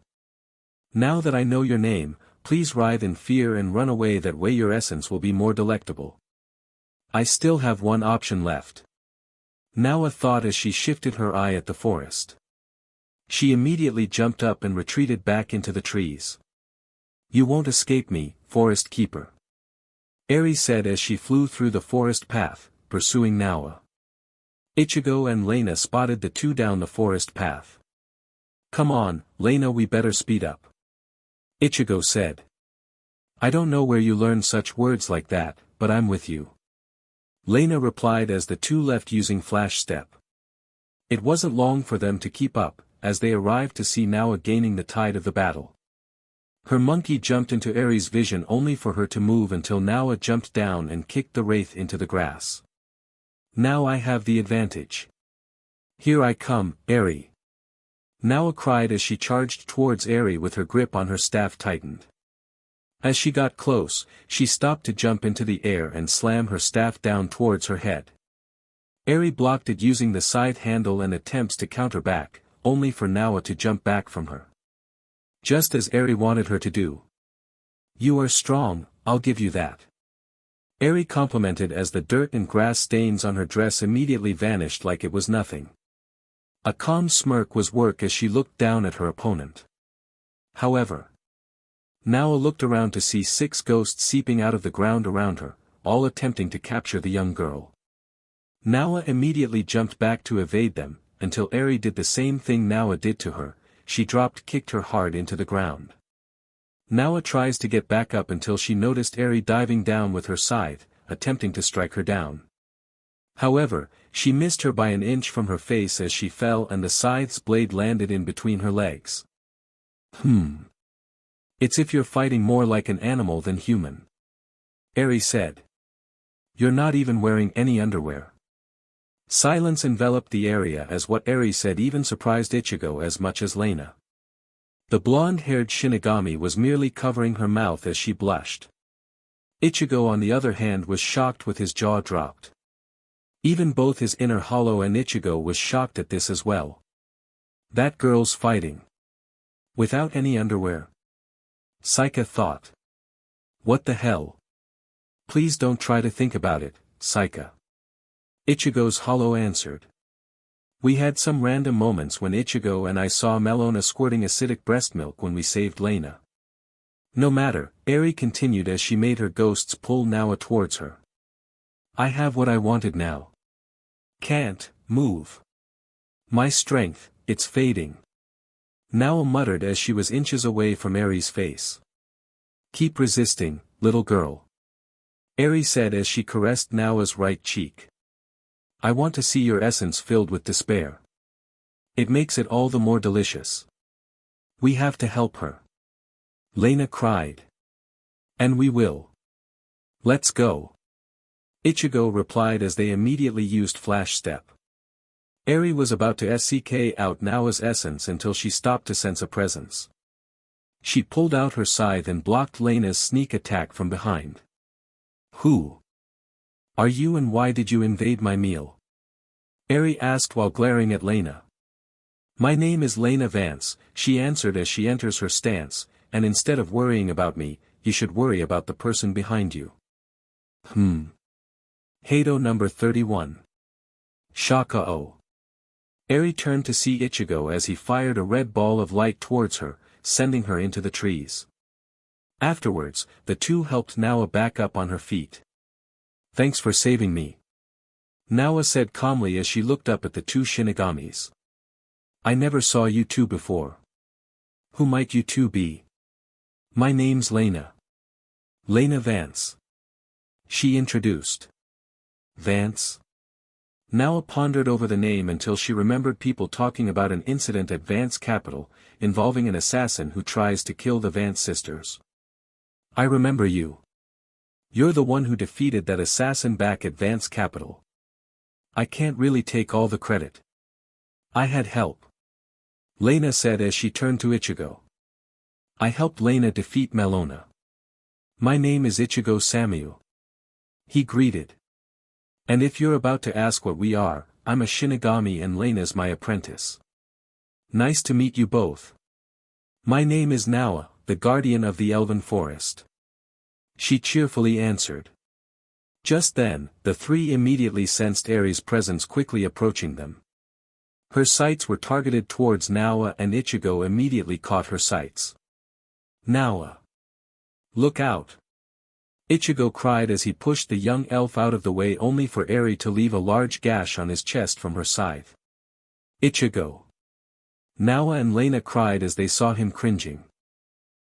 Now that I know your name, please writhe in fear and run away, that way your essence will be more delectable. I still have one option left. Nawa thought as she shifted her eye at the forest. She immediately jumped up and retreated back into the trees. "You won't escape me, forest keeper," Eri said as she flew through the forest path, pursuing Nawa. Ichigo and Lena spotted the two down the forest path. "Come on, Lena, we better speed up," Ichigo said. "I don't know where you learned such words like that, but I'm with you," Lena replied as the two left using flash step. It wasn't long for them to keep up, as they arrived to see Nawa gaining the tide of the battle. Her monkey jumped into Eri's vision only for her to move until Nawa jumped down and kicked the wraith into the grass. "Now I have the advantage. Here I come, Eri," Nawa cried as she charged towards Eri with her grip on her staff tightened. As she got close, she stopped to jump into the air and slam her staff down towards her head. Eri blocked it using the side handle and attempts to counter back, only for Nawa to jump back from her. Just as Eri wanted her to do. "You are strong, I'll give you that," Eri complimented as the dirt and grass stains on her dress immediately vanished like it was nothing. A calm smirk was work as she looked down at her opponent. However, Nawa looked around to see 6 ghosts seeping out of the ground around her, all attempting to capture the young girl. Nawa immediately jumped back to evade them, until Eri did the same thing Nawa did to her. She kicked her hard into the ground. Nawa tries to get back up until she noticed Eri diving down with her scythe, attempting to strike her down. However, she missed her by an inch from her face as she fell and the scythe's blade landed in between her legs. It's if you're fighting more like an animal than human," Eri said. "You're not even wearing any underwear." Silence enveloped the area as what Eri said even surprised Ichigo as much as Lena. The blonde-haired Shinigami was merely covering her mouth as she blushed. Ichigo on the other hand was shocked with his jaw dropped. Even both his inner hollow and Ichigo was shocked at this as well. That girl's fighting without any underwear. Saika thought. What the hell? Please don't try to think about it, Saika. Ichigo's hollow answered. We had some random moments when Ichigo and I saw Melona squirting acidic breast milk when we saved Lena. No matter, Eri continued as she made her ghosts pull Nawa towards her. I have what I wanted now. Can't move. My strength, it's fading. Nawa muttered as she was inches away from Eri's face. Keep resisting, little girl. Eri said as she caressed Nawa's right cheek. I want to see your essence filled with despair. It makes it all the more delicious. We have to help her. Lena cried. And we will. Let's go. Ichigo replied as they immediately used Flash Step. Eri was about to SCK out Nawa's essence until she stopped to sense a presence. She pulled out her scythe and blocked Lena's sneak attack from behind. Who are you and why did you invade my meal? Eri asked while glaring at Lena. My name is Lena Vance, she answered as she enters her stance, and instead of worrying about me, you should worry about the person behind you. Hado number 31. Shaka-o. Eri turned to see Ichigo as he fired a red ball of light towards her, sending her into the trees. Afterwards, the two helped Nawa back up on her feet. Thanks for saving me. Nawa said calmly as she looked up at the two Shinigamis. I never saw you two before. Who might you two be? My name's Lena. Lena Vance. She introduced. Vance? Nawa pondered over the name until she remembered people talking about an incident at Vance Capital, involving an assassin who tries to kill the Vance sisters. I remember you. You're the one who defeated that assassin back at Vance Capital. I can't really take all the credit. I had help. Lena said as she turned to Ichigo. I helped Lena defeat Melona. My name is Ichigo Samyu. He greeted. And if you're about to ask what we are, I'm a Shinigami and Lena's my apprentice. Nice to meet you both. My name is Nawa, the guardian of the Elven forest. She cheerfully answered. Just then, the three immediately sensed Eri's presence quickly approaching them. Her sights were targeted towards Nawa, and Ichigo immediately caught her sights. Nawa! Look out! Ichigo cried as he pushed the young elf out of the way, only for Eri to leave a large gash on his chest from her scythe. Ichigo! Nawa and Lena cried as they saw him cringing.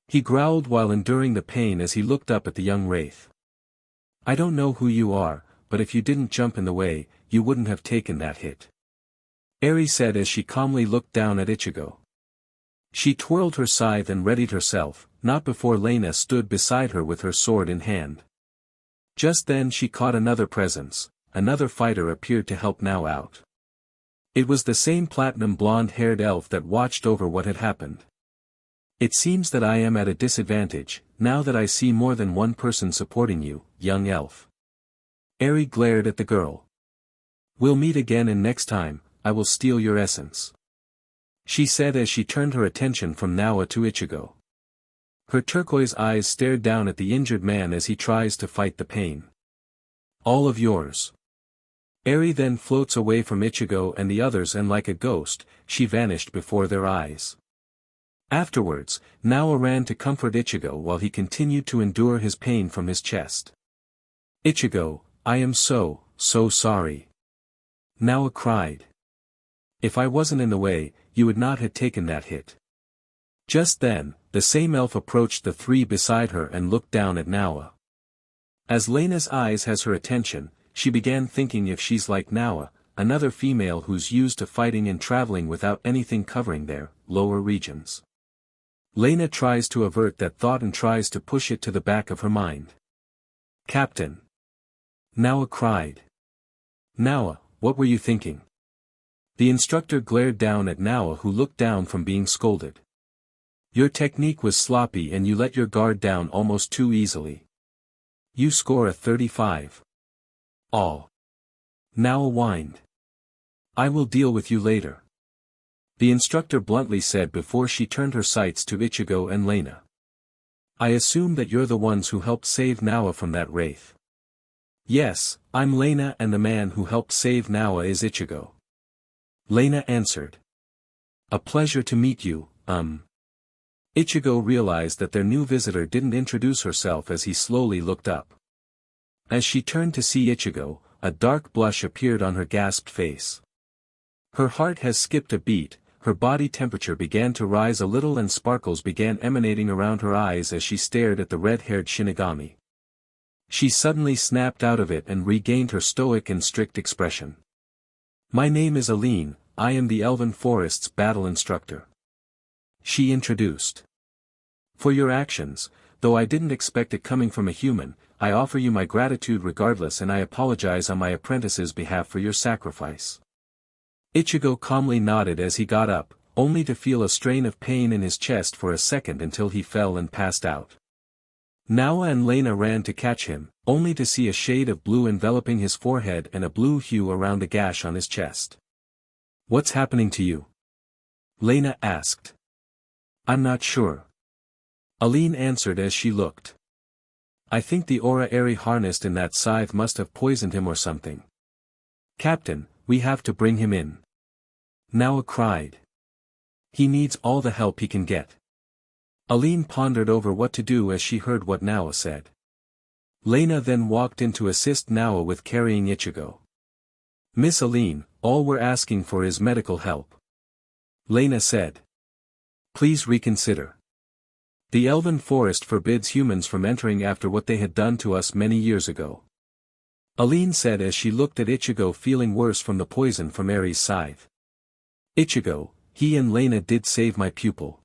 He growled while enduring the pain as he looked up at the young wraith. I don't know who you are, but if you didn't jump in the way, you wouldn't have taken that hit. Eri said as she calmly looked down at Ichigo. She twirled her scythe and readied herself, not before Lena stood beside her with her sword in hand. Just then she caught another presence. Another fighter appeared to help Nawa out. It was the same platinum blonde-haired elf that watched over what had happened. It seems that I am at a disadvantage, now that I see more than one person supporting you, young elf. Eri glared at the girl. We'll meet again, and next time, I will steal your essence, she said as she turned her attention from Nawa to Ichigo. Her turquoise eyes stared down at the injured man as he tries to fight the pain. All of yours. Eri then floats away from Ichigo and the others, and like a ghost, she vanished before their eyes. Afterwards, Nawa ran to comfort Ichigo while he continued to endure his pain from his chest. Ichigo, I am so sorry. Nawa cried. If I wasn't in the way, you would not have taken that hit. Just then, the same elf approached the three beside her and looked down at Nawa. As Lena's eyes has her attention, she began thinking if she's like Nawa, another female who's used to fighting and traveling without anything covering their lower regions. Lena tries to avert that thought and tries to push it to the back of her mind. Captain! Nawa cried. Nawa, what were you thinking? The instructor glared down at Nawa, who looked down from being scolded. Your technique was sloppy and you let your guard down almost too easily. You score a 35. All. Nawa whined. I will deal with you later, the instructor bluntly said before she turned her sights to Ichigo and Lena. I assume that you're the ones who helped save Nawa from that wraith. Yes, I'm Lena, and the man who helped save Nawa is Ichigo. Lena answered. A pleasure to meet you, Ichigo realized that their new visitor didn't introduce herself as he slowly looked up. As she turned to see Ichigo, a dark blush appeared on her gasped face. Her heart has skipped a beat, her body temperature began to rise a little and sparkles began emanating around her eyes as she stared at the red-haired Shinigami. She suddenly snapped out of it and regained her stoic and strict expression. My name is Alen, I am the Elven Forest's battle instructor, she introduced. For your actions, though I didn't expect it coming from a human, I offer you my gratitude regardless, and I apologize on my apprentice's behalf for your sacrifice. Ichigo calmly nodded as he got up, only to feel a strain of pain in his chest for a second until he fell and passed out. Nawa and Lena ran to catch him, only to see a shade of blue enveloping his forehead and a blue hue around the gash on his chest. What's happening to you? Lena asked. I'm not sure. Alen answered as she looked. I think the aura Eri harnessed in that scythe must have poisoned him or something. Captain, we have to bring him in. Nawa cried. He needs all the help he can get. Alen pondered over what to do as she heard what Nawa said. Lena then walked in to assist Nawa with carrying Ichigo. Miss Alen, all we're asking for is medical help, Lena said. Please reconsider. The Elven Forest forbids humans from entering after what they had done to us many years ago, Alen said as she looked at Ichigo, feeling worse from the poison from Eri's scythe. Ichigo, he and Lena did save my pupil.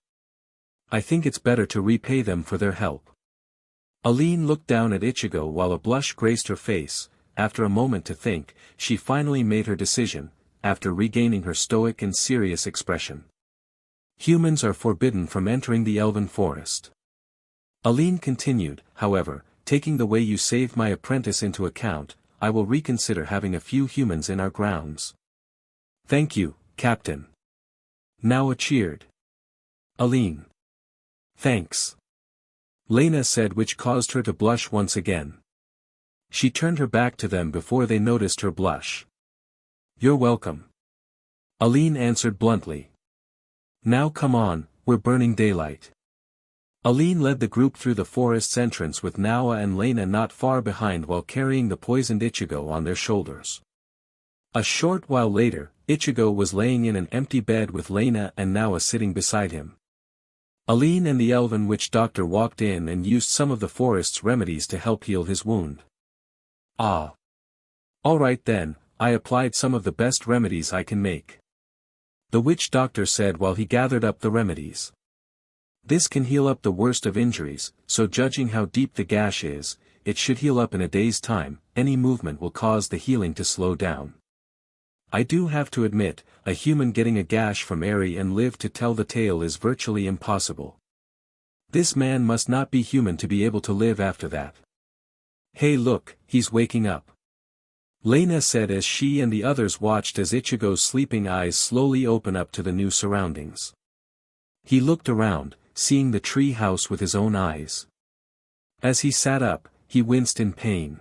I think it's better to repay them for their help. Alen looked down at Ichigo while a blush graced her face. After a moment to think, she finally made her decision, after regaining her stoic and serious expression. Humans are forbidden from entering the Elven Forest. Alen continued, however, taking the way you saved my apprentice into account, I will reconsider having a few humans in our grounds. Thank you, Captain. Nawa cheered. Alen. Thanks. Lena said, which caused her to blush once again. She turned her back to them before they noticed her blush. You're welcome. Alen answered bluntly. Now come on, we're burning daylight. Alen led the group through the forest's entrance with Nawa and Lena not far behind while carrying the poisoned Ichigo on their shoulders. A short while later, Ichigo was laying in an empty bed with Lena and Nawa sitting beside him. Alen and the Elven witch doctor walked in and used some of the forest's remedies to help heal his wound. Ah. Alright then, I applied some of the best remedies I can make. The witch doctor said while he gathered up the remedies. This can heal up the worst of injuries, so judging how deep the gash is, it should heal up in a day's time. Any movement will cause the healing to slow down. I do have to admit, a human getting a gash from Eri and live to tell the tale is virtually impossible. This man must not be human to be able to live after that. Hey look, he's waking up. Lena said as she and the others watched as Ichigo's sleeping eyes slowly open up to the new surroundings. He looked around, seeing the tree house with his own eyes. As he sat up, he winced in pain.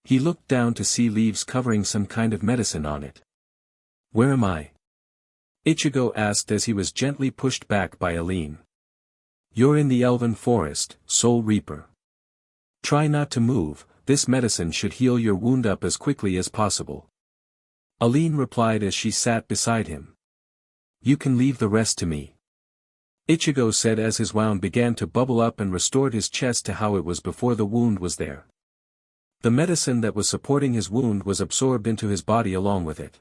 He looked down to see leaves covering some kind of medicine on it. Where am I? Ichigo asked as he was gently pushed back by Alen. You're in the Elven forest, Soul Reaper. Try not to move, this medicine should heal your wound up as quickly as possible. Alen replied as she sat beside him. You can leave the rest to me. Ichigo said as his wound began to bubble up and restored his chest to how it was before the wound was there. The medicine that was supporting his wound was absorbed into his body along with it.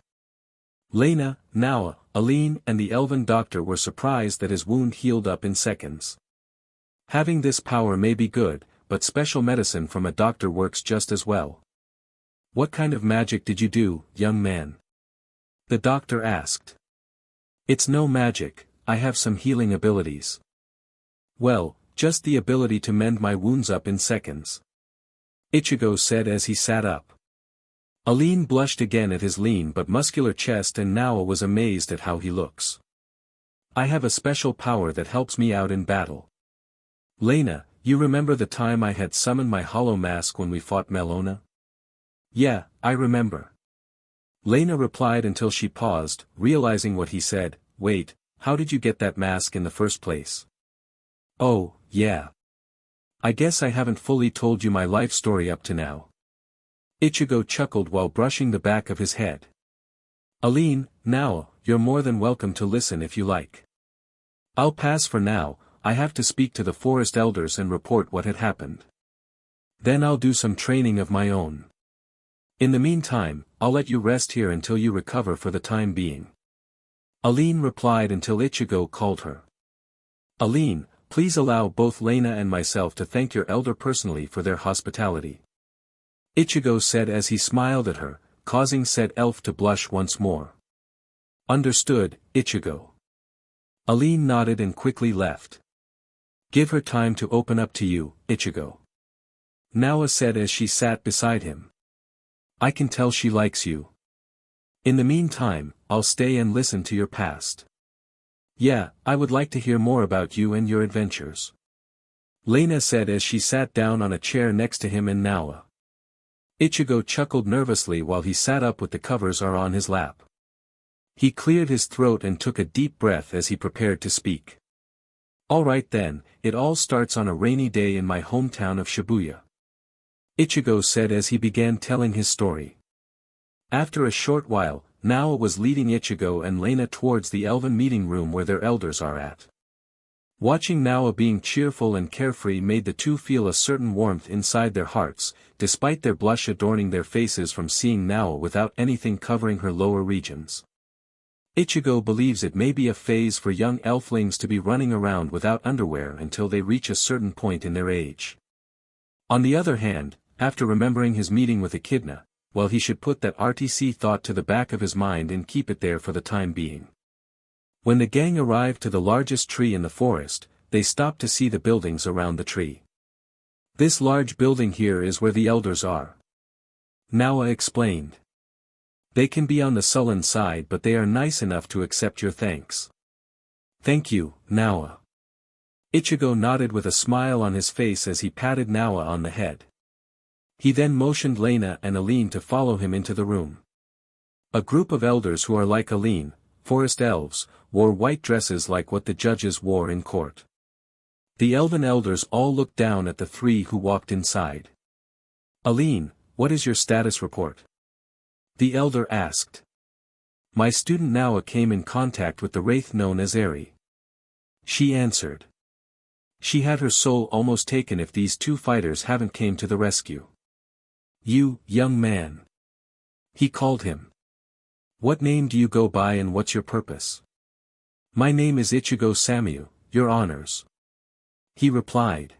Lena, Nawa, Alen and the Elven doctor were surprised that his wound healed up in seconds. Having this power may be good, but special medicine from a doctor works just as well. What kind of magic did you do, young man? The doctor asked. It's no magic, I have some healing abilities. Well, just the ability to mend my wounds up in seconds. Ichigo said as he sat up. Alen blushed again at his lean but muscular chest and Nawa was amazed at how he looks. I have a special power that helps me out in battle. Lena, you remember the time I had summoned my hollow mask when we fought Melona? Yeah, I remember. Lena replied until she paused, realizing what he said. Wait, how did you get that mask in the first place? Oh, yeah. I guess I haven't fully told you my life story up to now. Ichigo chuckled while brushing the back of his head. Alen, now, you're more than welcome to listen if you like. I'll pass for now, I have to speak to the forest elders and report what had happened. Then I'll do some training of my own. In the meantime, I'll let you rest here until you recover for the time being. Alen replied until Ichigo called her. Alen, please allow both Lena and myself to thank your elder personally for their hospitality. Ichigo said as he smiled at her, causing said elf to blush once more. Understood, Ichigo. Alen nodded and quickly left. Give her time to open up to you, Ichigo. Nawa said as she sat beside him. I can tell she likes you. In the meantime, I'll stay and listen to your past. Yeah, I would like to hear more about you and your adventures. Lena said as she sat down on a chair next to him and Nawa. Ichigo chuckled nervously while he sat up with the covers on his lap. He cleared his throat and took a deep breath as he prepared to speak. Alright then, it all starts on a rainy day in my hometown of Shibuya. Ichigo said as he began telling his story. After a short while, Nawa was leading Ichigo and Lena towards the Elven meeting room where their elders are at. Watching Nawa being cheerful and carefree made the two feel a certain warmth inside their hearts, despite their blush adorning their faces from seeing Nawa without anything covering her lower regions. Ichigo believes it may be a phase for young elflings to be running around without underwear until they reach a certain point in their age. On the other hand, after remembering his meeting with Echidna, well, he should put that RTC thought to the back of his mind and keep it there for the time being. When the gang arrived to the largest tree in the forest, they stopped to see the buildings around the tree. This large building here is where the elders are. Nawa explained. They can be on the sullen side but they are nice enough to accept your thanks. Thank you, Nawa. Ichigo nodded with a smile on his face as he patted Nawa on the head. He then motioned Lena and Alen to follow him into the room. A group of elders who are like Alen, forest elves, wore white dresses like what the judges wore in court. The elven elders all looked down at the three who walked inside. Alen, what is your status report? The elder asked. My student Nawa came in contact with the wraith known as Eri. She answered. She had her soul almost taken if these two fighters haven't came to the rescue. You, young man. He called him. What name do you go by and what's your purpose? My name is Ichigo Samyu, your honors. He replied.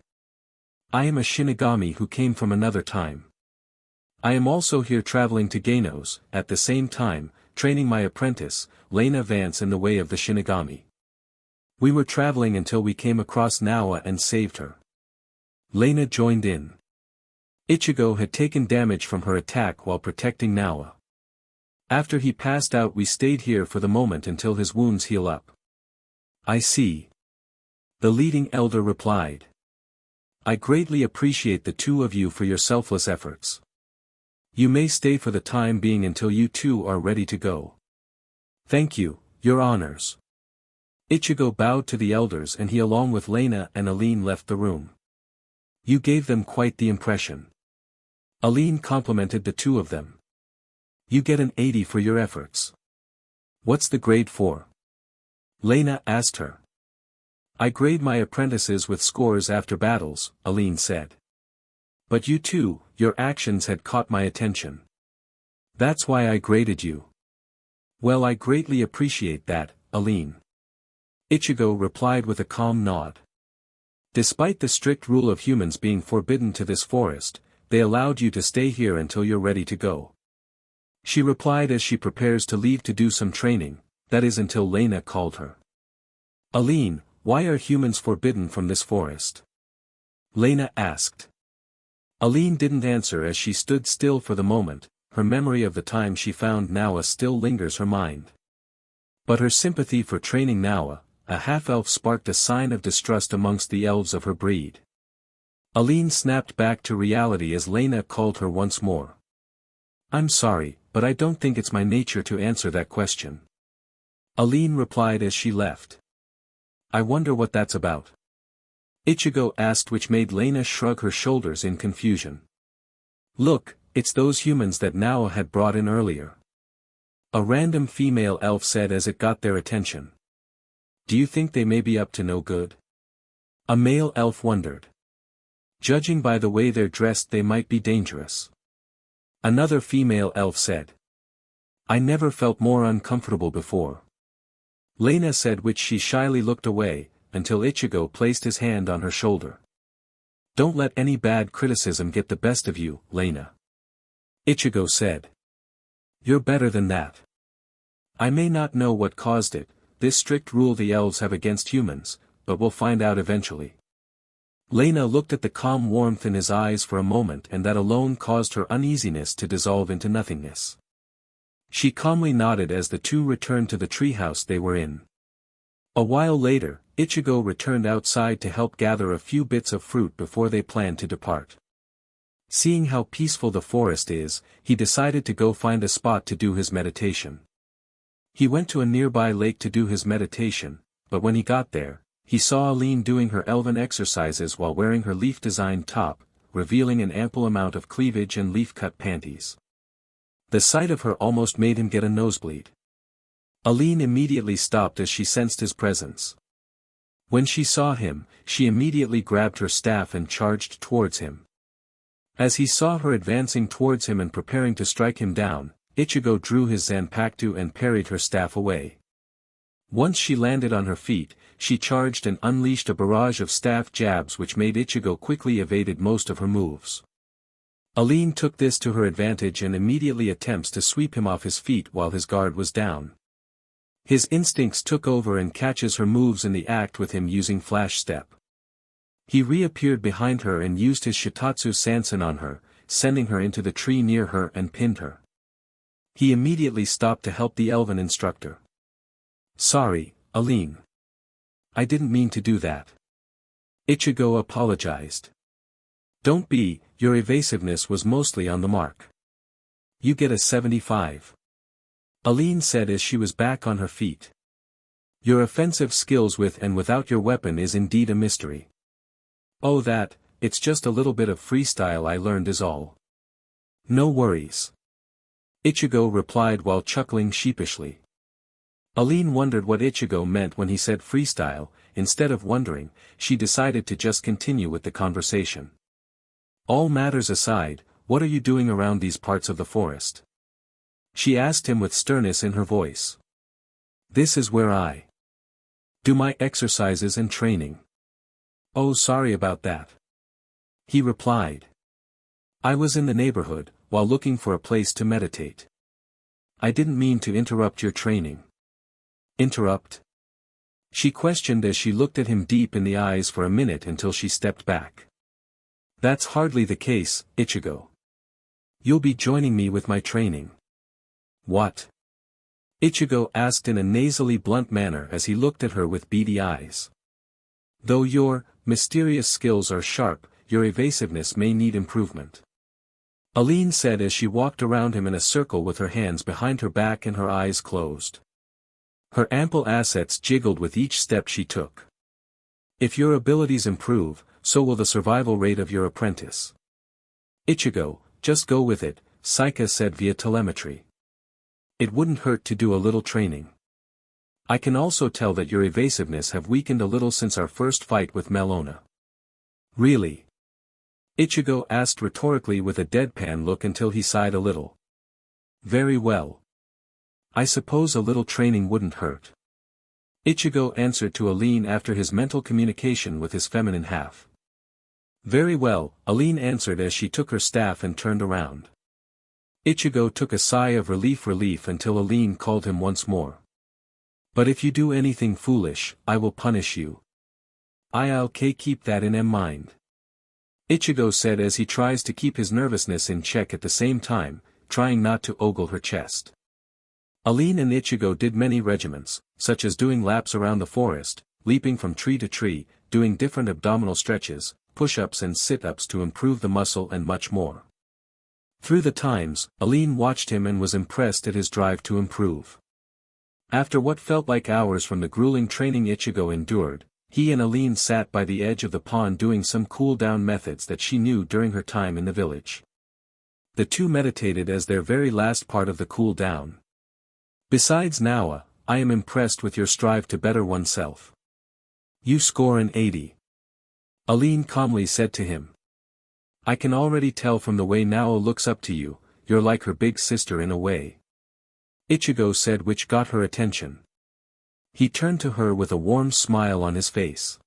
I am a Shinigami who came from another time. I am also here traveling to Genos, at the same time, training my apprentice, Lena Vance in the way of the Shinigami. We were traveling until we came across Nawa and saved her. Lena joined in. Ichigo had taken damage from her attack while protecting Nawa. After he passed out we stayed here for the moment until his wounds heal up. I see. The leading elder replied. I greatly appreciate the two of you for your selfless efforts. You may stay for the time being until you two are ready to go. Thank you, your honors. Ichigo bowed to the elders and he along with Lena and Alen left the room. You gave them quite the impression. Alen complimented the two of them. You get an 80 for your efforts. What's the grade for? Lena asked her. I grade my apprentices with scores after battles, Alen said. But you too, your actions had caught my attention. That's why I graded you. Well, I greatly appreciate that, Alen. Ichigo replied with a calm nod. Despite the strict rule of humans being forbidden to this forest, they allowed you to stay here until you're ready to go. She replied as she prepares to leave to do some training, that is until Lena called her. Alen, why are humans forbidden from this forest? Lena asked. Alen didn't answer as she stood still for the moment, her memory of the time she found Nawa still lingers her mind. But her sympathy for training Nawa, a half-elf sparked a sign of distrust amongst the elves of her breed. Alen snapped back to reality as Lena called her once more. I'm sorry, but I don't think it's my nature to answer that question. Alen replied as she left. I wonder what that's about. Ichigo asked, which made Lena shrug her shoulders in confusion. Look, it's those humans that Nawa had brought in earlier. A random female elf said as it got their attention. Do you think they may be up to no good? A male elf wondered. Judging by the way they're dressed they might be dangerous. Another female elf said. I never felt more uncomfortable before. Lena said, which she shyly looked away, until Ichigo placed his hand on her shoulder. Don't let any bad criticism get the best of you, Lena. Ichigo said. You're better than that. I may not know what caused it, this strict rule the elves have against humans, but we'll find out eventually. Lena looked at the calm warmth in his eyes for a moment and that alone caused her uneasiness to dissolve into nothingness. She calmly nodded as the two returned to the treehouse they were in. A while later, Ichigo returned outside to help gather a few bits of fruit before they planned to depart. Seeing how peaceful the forest is, he decided to go find a spot to do his meditation. He went to a nearby lake to do his meditation, but when he got there, he saw Alen doing her elven exercises while wearing her leaf-designed top, revealing an ample amount of cleavage and leaf-cut panties. The sight of her almost made him get a nosebleed. Alen immediately stopped as she sensed his presence. When she saw him, she immediately grabbed her staff and charged towards him. As he saw her advancing towards him and preparing to strike him down, Ichigo drew his Zanpakuto and parried her staff away. Once she landed on her feet, she charged and unleashed a barrage of staff jabs which made Ichigo quickly evaded most of her moves. Alen took this to her advantage and immediately attempts to sweep him off his feet while his guard was down. His instincts took over and catches her moves in the act with him using flash step. He reappeared behind her and used his Shitatsu Sansen on her, sending her into the tree near her and pinned her. He immediately stopped to help the elven instructor. Sorry, Alen. I didn't mean to do that. Ichigo apologized. Don't be, your evasiveness was mostly on the mark. You get a 75. Alen said as she was back on her feet. Your offensive skills with and without your weapon is indeed a mystery. Oh it's just a little bit of freestyle I learned is all. No worries. Ichigo replied while chuckling sheepishly. Alen wondered what Ichigo meant when he said freestyle. Instead of wondering, she decided to just continue with the conversation. All matters aside, what are you doing around these parts of the forest? She asked him with sternness in her voice. This is where I do my exercises and training. Oh, sorry about that. He replied. I was in the neighborhood, while looking for a place to meditate. I didn't mean to interrupt your training. Interrupt? She questioned as she looked at him deep in the eyes for a minute until she stepped back. That's hardly the case, Ichigo. You'll be joining me with my training. What? Ichigo asked in a nasally blunt manner as he looked at her with beady eyes. Though your mysterious skills are sharp, your evasiveness may need improvement. Alen said as she walked around him in a circle with her hands behind her back and her eyes closed. Her ample assets jiggled with each step she took. If your abilities improve, so will the survival rate of your apprentice. Ichigo, just go with it, Saika said via telemetry. It wouldn't hurt to do a little training. I can also tell that your evasiveness have weakened a little since our first fight with Melona. Really? Ichigo asked rhetorically with a deadpan look until he sighed a little. Very well. I suppose a little training wouldn't hurt. Ichigo answered to Alen after his mental communication with his feminine half. Very well, Alen answered as she took her staff and turned around. Ichigo took a sigh of relief until Alen called him once more. But if you do anything foolish, I will punish you. I'll keep that in mind. Ichigo said as he tries to keep his nervousness in check at the same time, trying not to ogle her chest. Alen and Ichigo did many regiments, such as doing laps around the forest, leaping from tree to tree, doing different abdominal stretches, push-ups and sit-ups to improve the muscle and much more. Through the times, Alen watched him and was impressed at his drive to improve. After what felt like hours from the grueling training Ichigo endured, he and Alen sat by the edge of the pond doing some cool-down methods that she knew during her time in the village. The two meditated as their very last part of the cool-down. Besides Nawa, I am impressed with your strive to better oneself. You score an 80. Alen calmly said to him. I can already tell from the way Nawa looks up to you, you're like her big sister in a way. Ichigo said, which got her attention. He turned to her with a warm smile on his face.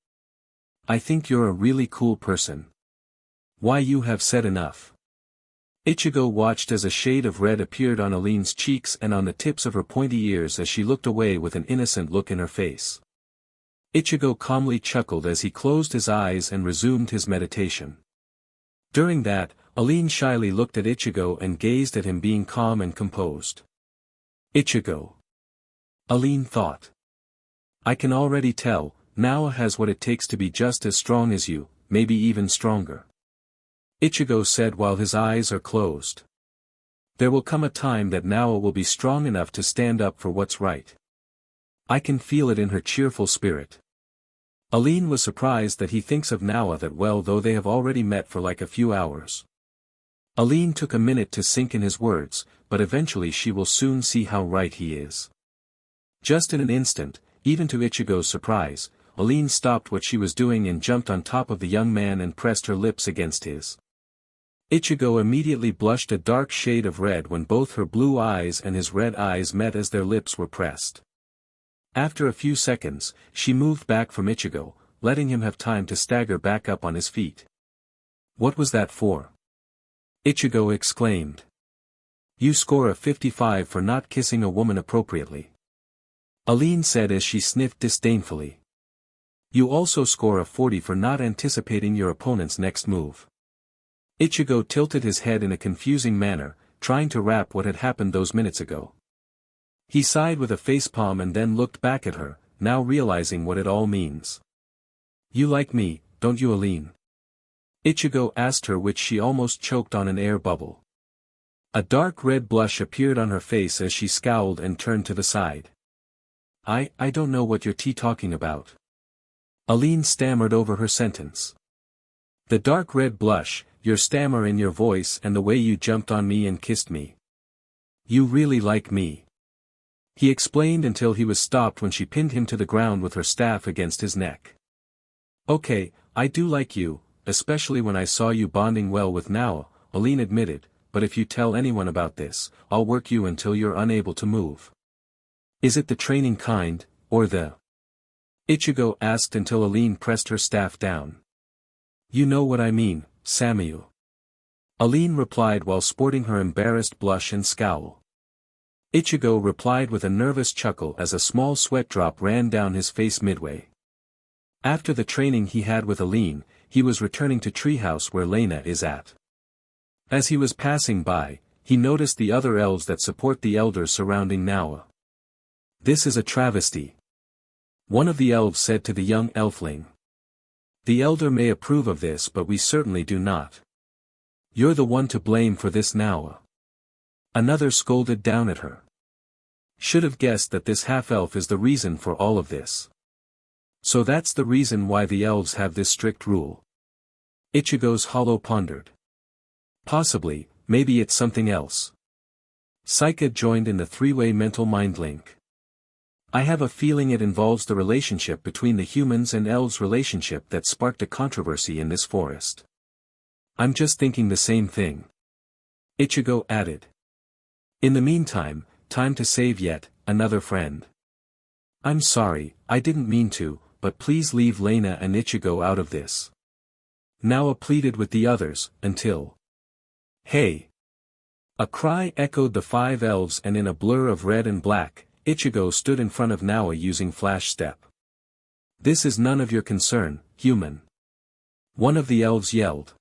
I think you're a really cool person. Why, you have said enough. Ichigo watched as a shade of red appeared on Alen's cheeks and on the tips of her pointy ears as she looked away with an innocent look in her face. Ichigo calmly chuckled as he closed his eyes and resumed his meditation. During that, Alen shyly looked at Ichigo and gazed at him being calm and composed. Ichigo. Alen thought. I can already tell, Nawa has what it takes to be just as strong as you, maybe even stronger. Ichigo said while his eyes are closed. There will come a time that Nawa will be strong enough to stand up for what's right. I can feel it in her cheerful spirit. Alen was surprised that he thinks of Nawa that well, though they have already met for like a few hours. Alen took a minute to sink in his words, but eventually she will soon see how right he is. Just in an instant, even to Ichigo's surprise, Alen stopped what she was doing and jumped on top of the young man and pressed her lips against his. Ichigo immediately blushed a dark shade of red when both her blue eyes and his red eyes met as their lips were pressed. After a few seconds, she moved back from Ichigo, letting him have time to stagger back up on his feet. What was that for? Ichigo exclaimed. You score a 55 for not kissing a woman appropriately. Alen said as she sniffed disdainfully. You also score a 40 for not anticipating your opponent's next move. Ichigo tilted his head in a confusing manner, trying to wrap what had happened those minutes ago. He sighed with a facepalm and then looked back at her, now realizing what it all means. You like me, don't you, Alen? Ichigo asked her, which she almost choked on an air bubble. A dark red blush appeared on her face as she scowled and turned to the side. I don't know what you're talking about. Alen stammered over her sentence. The dark red blush, your stammer in your voice and the way you jumped on me and kissed me. You really like me. He explained until he was stopped when she pinned him to the ground with her staff against his neck. Okay, I do like you, especially when I saw you bonding well with Naoa, Alen admitted, but if you tell anyone about this, I'll work you until you're unable to move. Is it the training kind, or the... Ichigo asked until Alen pressed her staff down. You know what I mean, Samuel. Alen replied while sporting her embarrassed blush and scowl. Ichigo replied with a nervous chuckle as a small sweat drop ran down his face midway. After the training he had with Alen, he was returning to Treehouse where Lena is at. As he was passing by, he noticed the other elves that support the elders surrounding Naoa. This is a travesty. One of the elves said to the young elfling. The elder may approve of this but we certainly do not. You're the one to blame for this Naoa. Another scolded down at her. Should have guessed that this half-elf is the reason for all of this. So that's the reason why the elves have this strict rule. Ichigo's hollow pondered. Possibly, maybe it's something else. Saika joined in the three-way mental mind link. I have a feeling it involves the relationship between the humans and elves relationship that sparked a controversy in this forest. I'm just thinking the same thing. Ichigo added. In the meantime, time to save yet another friend. I'm sorry, I didn't mean to, but please leave Lena and Ichigo out of this. Naoa pleaded with the others, until... Hey! A cry echoed the five elves and in a blur of red and black, Ichigo stood in front of Naoa using flash step. This is none of your concern, human. One of the elves yelled.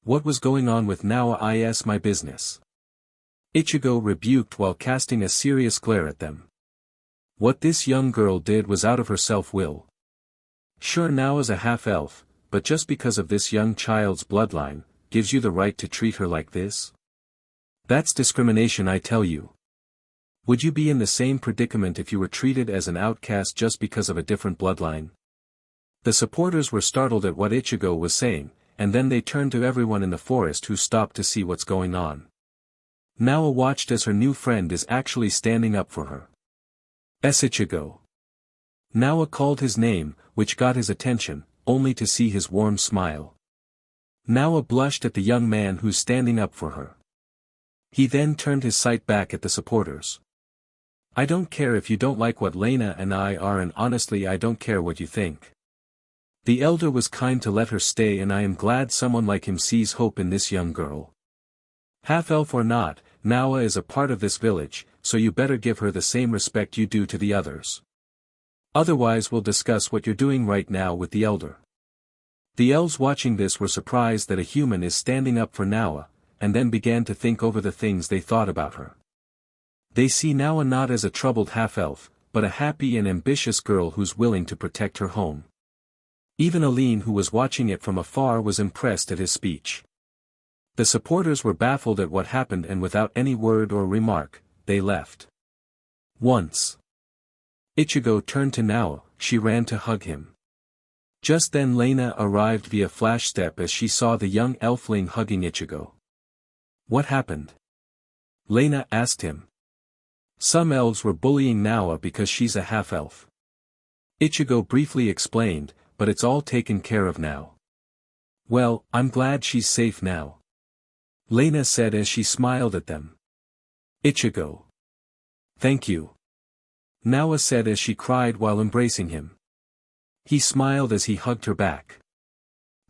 What was going on with Naoa is my business. Ichigo rebuked while casting a serious glare at them. What this young girl did was out of her self-will. Sure Naoa's a half-elf, but just because of this young child's bloodline, gives you the right to treat her like this? That's discrimination I tell you. Would you be in the same predicament if you were treated as an outcast just because of a different bloodline? The supporters were startled at what Ichigo was saying, and then they turned to everyone in the forest who stopped to see what's going on. Naoa watched as her new friend is actually standing up for her. Ichigo. Naoa called his name, which got his attention, only to see his warm smile. Naoa blushed at the young man who's standing up for her. He then turned his sight back at the supporters. I don't care if you don't like what Lena and I are and honestly I don't care what you think. The elder was kind to let her stay and I am glad someone like him sees hope in this young girl. Half-elf or not, Naoa is a part of this village, so you better give her the same respect you do to the others. Otherwise we'll discuss what you're doing right now with the elder. The elves watching this were surprised that a human is standing up for Naoa, and then began to think over the things they thought about her. They see Naoa not as a troubled half-elf, but a happy and ambitious girl who's willing to protect her home. Even Alen who was watching it from afar was impressed at his speech. The supporters were baffled at what happened and without any word or remark, they left. Once Ichigo turned to Naoa, she ran to hug him. Just then Lena arrived via flash step as she saw the young elfling hugging Ichigo. What happened? Lena asked him. Some elves were bullying Naoa because she's a half-elf. Ichigo briefly explained, but it's all taken care of now. Well, I'm glad she's safe now. Lena said as she smiled at them. Ichigo. Thank you. Naoa said as she cried while embracing him. He smiled as he hugged her back.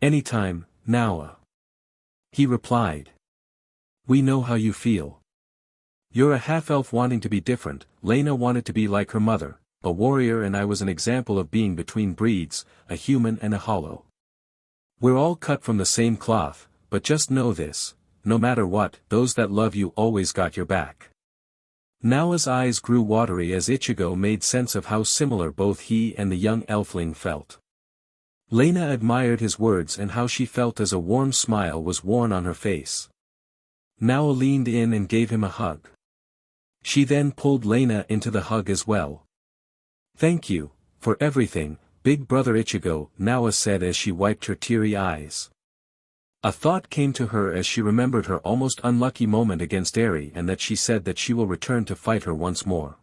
Anytime, Naoa. He replied. We know how you feel. You're a half-elf wanting to be different, Lena wanted to be like her mother, a warrior and I was an example of being between breeds, a human and a hollow. We're all cut from the same cloth, but just know this, no matter what, those that love you always got your back. Naoa's eyes grew watery as Ichigo made sense of how similar both he and the young elfling felt. Lena admired his words and how she felt as a warm smile was worn on her face. Naoa leaned in and gave him a hug. She then pulled Lena into the hug as well. "Thank you, for everything, big brother Ichigo," Naoa said as she wiped her teary eyes. A thought came to her as she remembered her almost unlucky moment against Eri and that she said that she will return to fight her once more.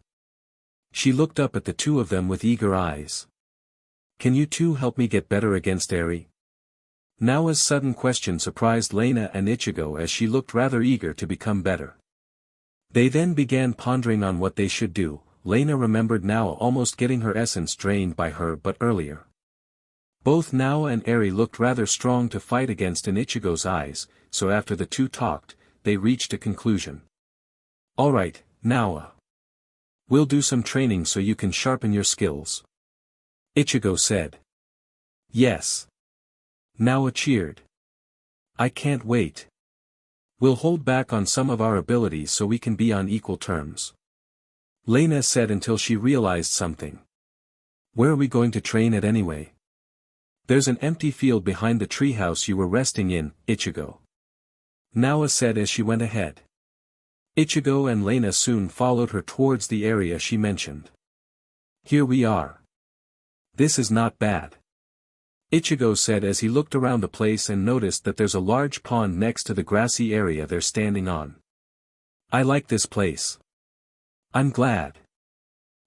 She looked up at the two of them with eager eyes. "Can you two help me get better against Eri?" Naoa's sudden question surprised Lena and Ichigo as she looked rather eager to become better. They then began pondering on what they should do. Lena remembered Naoa almost getting her essence drained by her but earlier. Both Naoa and Eri looked rather strong to fight against in Ichigo's eyes, so after the two talked, they reached a conclusion. "Alright, Naoa. We'll do some training so you can sharpen your skills," Ichigo said. "Yes." Naoa cheered. "I can't wait. We'll hold back on some of our abilities so we can be on equal terms," Lena said until she realized something. "Where are we going to train at anyway?" "There's an empty field behind the treehouse you were resting in, Ichigo," Naoa said as she went ahead. Ichigo and Lena soon followed her towards the area she mentioned. "Here we are. This is not bad," Ichigo said as he looked around the place and noticed that there's a large pond next to the grassy area they're standing on. "I like this place. I'm glad,"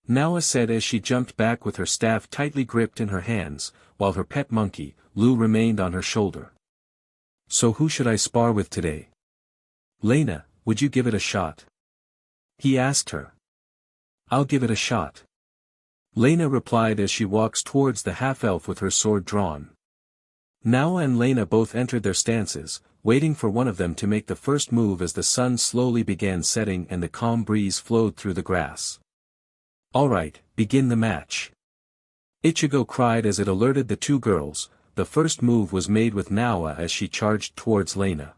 Naoa said as she jumped back with her staff tightly gripped in her hands, while her pet monkey, Lu, remained on her shoulder. "So who should I spar with today? Lena, would you give it a shot?" he asked her. "I'll give it a shot," Lena replied as she walks towards the half-elf with her sword drawn. Naoa and Lena both entered their stances, waiting for one of them to make the first move as the sun slowly began setting and the calm breeze flowed through the grass. "Alright, begin the match," Ichigo cried as it alerted the two girls. The first move was made with Naoa as she charged towards Lena.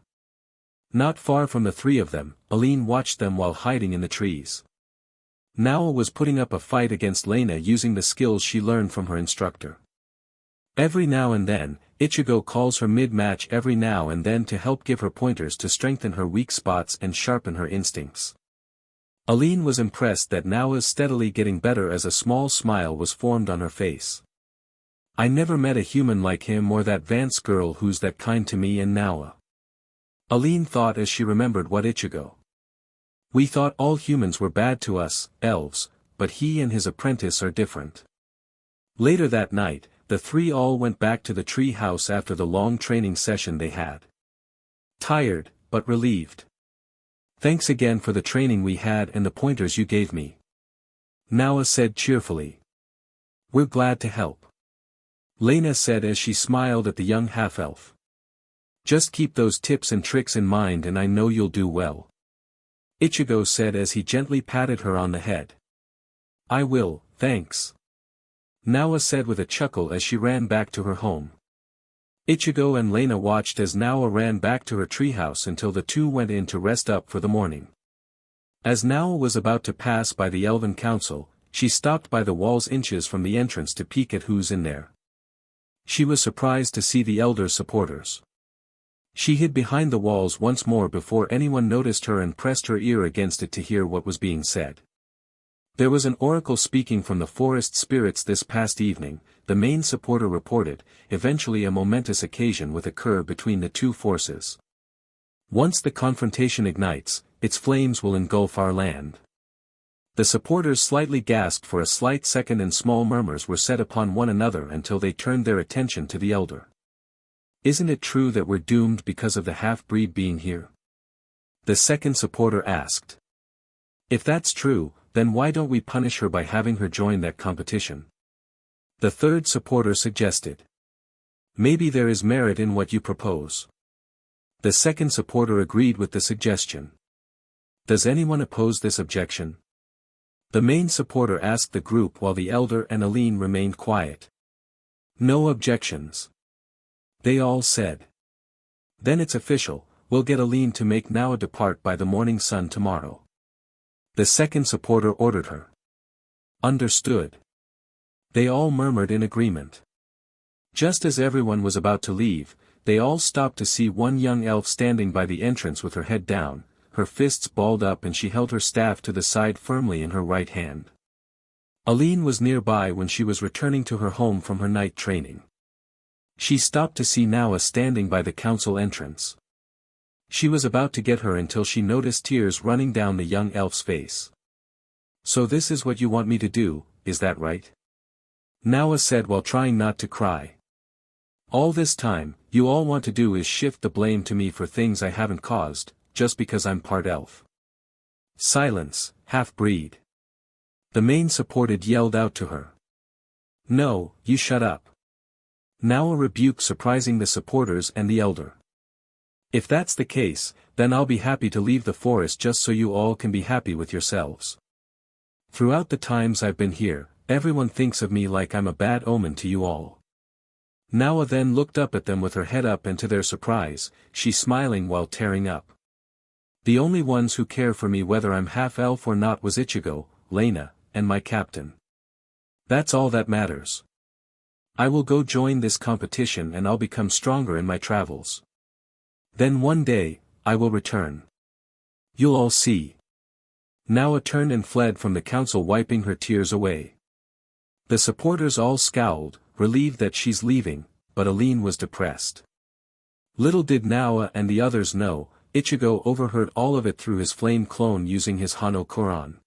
Not far from the three of them, Alen watched them while hiding in the trees. Naoa was putting up a fight against Lena using the skills she learned from her instructor. Every now and then, Ichigo calls her mid-match every now and then to help give her pointers to strengthen her weak spots and sharpen her instincts. Alen was impressed that Naoa's steadily getting better as a small smile was formed on her face. "I never met a human like him or that Vance girl who's that kind to me and Naoa," Alen thought as she remembered what Ichigo. "We thought all humans were bad to us, elves, but he and his apprentice are different." Later that night, the three all went back to the tree house after the long training session they had. Tired, but relieved. "Thanks again for the training we had and the pointers you gave me," Naoa said cheerfully. "We're glad to help," Lena said as she smiled at the young half-elf. "Just keep those tips and tricks in mind and I know you'll do well," Ichigo said as he gently patted her on the head. "I will, thanks," Naoa said with a chuckle as she ran back to her home. Ichigo and Lena watched as Naoa ran back to her treehouse until the two went in to rest up for the morning. As Naoa was about to pass by the Elven Council, she stopped by the walls inches from the entrance to peek at who's in there. She was surprised to see the Elder supporters. She hid behind the walls once more before anyone noticed her and pressed her ear against it to hear what was being said. There was an oracle speaking from the forest spirits this past evening, the main supporter reported. Eventually a momentous occasion will occur between the two forces. Once the confrontation ignites, its flames will engulf our land. The supporters slightly gasped for a slight second and small murmurs were set upon one another until they turned their attention to the elder. "Isn't it true that we're doomed because of the half-breed being here?" the second supporter asked. "If that's true, then why don't we punish her by having her join that competition?" the third supporter suggested. "Maybe there is merit in what you propose." The second supporter agreed with the suggestion. "Does anyone oppose this objection?" the main supporter asked the group while the elder and Alen remained quiet. "No objections," they all said. "Then it's official, we'll get Alen to make Naoa depart by the morning sun tomorrow," the second supporter ordered her. "Understood." They all murmured in agreement. Just as everyone was about to leave, they all stopped to see one young elf standing by the entrance with her head down, her fists balled up, and she held her staff to the side firmly in her right hand. Alen was nearby when she was returning to her home from her night training. She stopped to see Nawa standing by the council entrance. She was about to get her until she noticed tears running down the young elf's face. "So this is what you want me to do, is that right?" Nawa said while trying not to cry. "All this time, you all want to do is shift the blame to me for things I haven't caused, just because I'm part elf." "Silence, half-breed." The main supported yelled out to her. "No, you shut up." Nawa rebuked, surprising the supporters and the elder. "If that's the case, then I'll be happy to leave the forest just so you all can be happy with yourselves. Throughout the times I've been here, everyone thinks of me like I'm a bad omen to you all." Nawa then looked up at them with her head up, and to their surprise, she's smiling while tearing up. "The only ones who care for me whether I'm half-elf or not was Ichigo, Lena, and my captain. That's all that matters. I will go join this competition and I'll become stronger in my travels. Then one day, I will return. You'll all see." Nawa turned and fled from the council, wiping her tears away. The supporters all scowled, relieved that she's leaving, but Alen was depressed. Little did Nawa and the others know, Ichigo overheard all of it through his flame clone using his Hano Koran.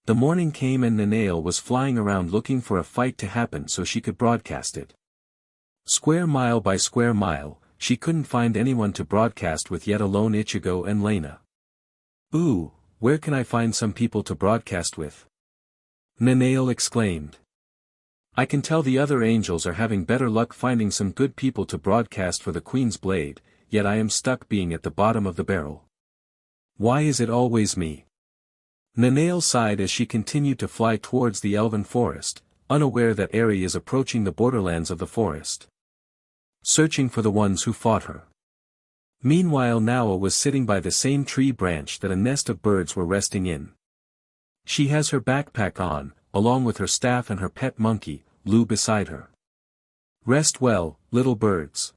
The morning came and Nanale was flying around looking for a fight to happen so she could broadcast it. Square mile by square mile, she couldn't find anyone to broadcast with, yet alone Ichigo and Lena. "Ooh, where can I find some people to broadcast with?" Nanale exclaimed. "I can tell the other angels are having better luck finding some good people to broadcast for the Queen's Blade, yet I am stuck being at the bottom of the barrel. Why is it always me?" Nanale sighed as she continued to fly towards the Elven forest, unaware that Eri is approaching the borderlands of the forest, searching for the ones who fought her. Meanwhile Nawa was sitting by the same tree branch that a nest of birds were resting in. She has her backpack on, along with her staff and her pet monkey, Lu, beside her. "Rest well, little birds.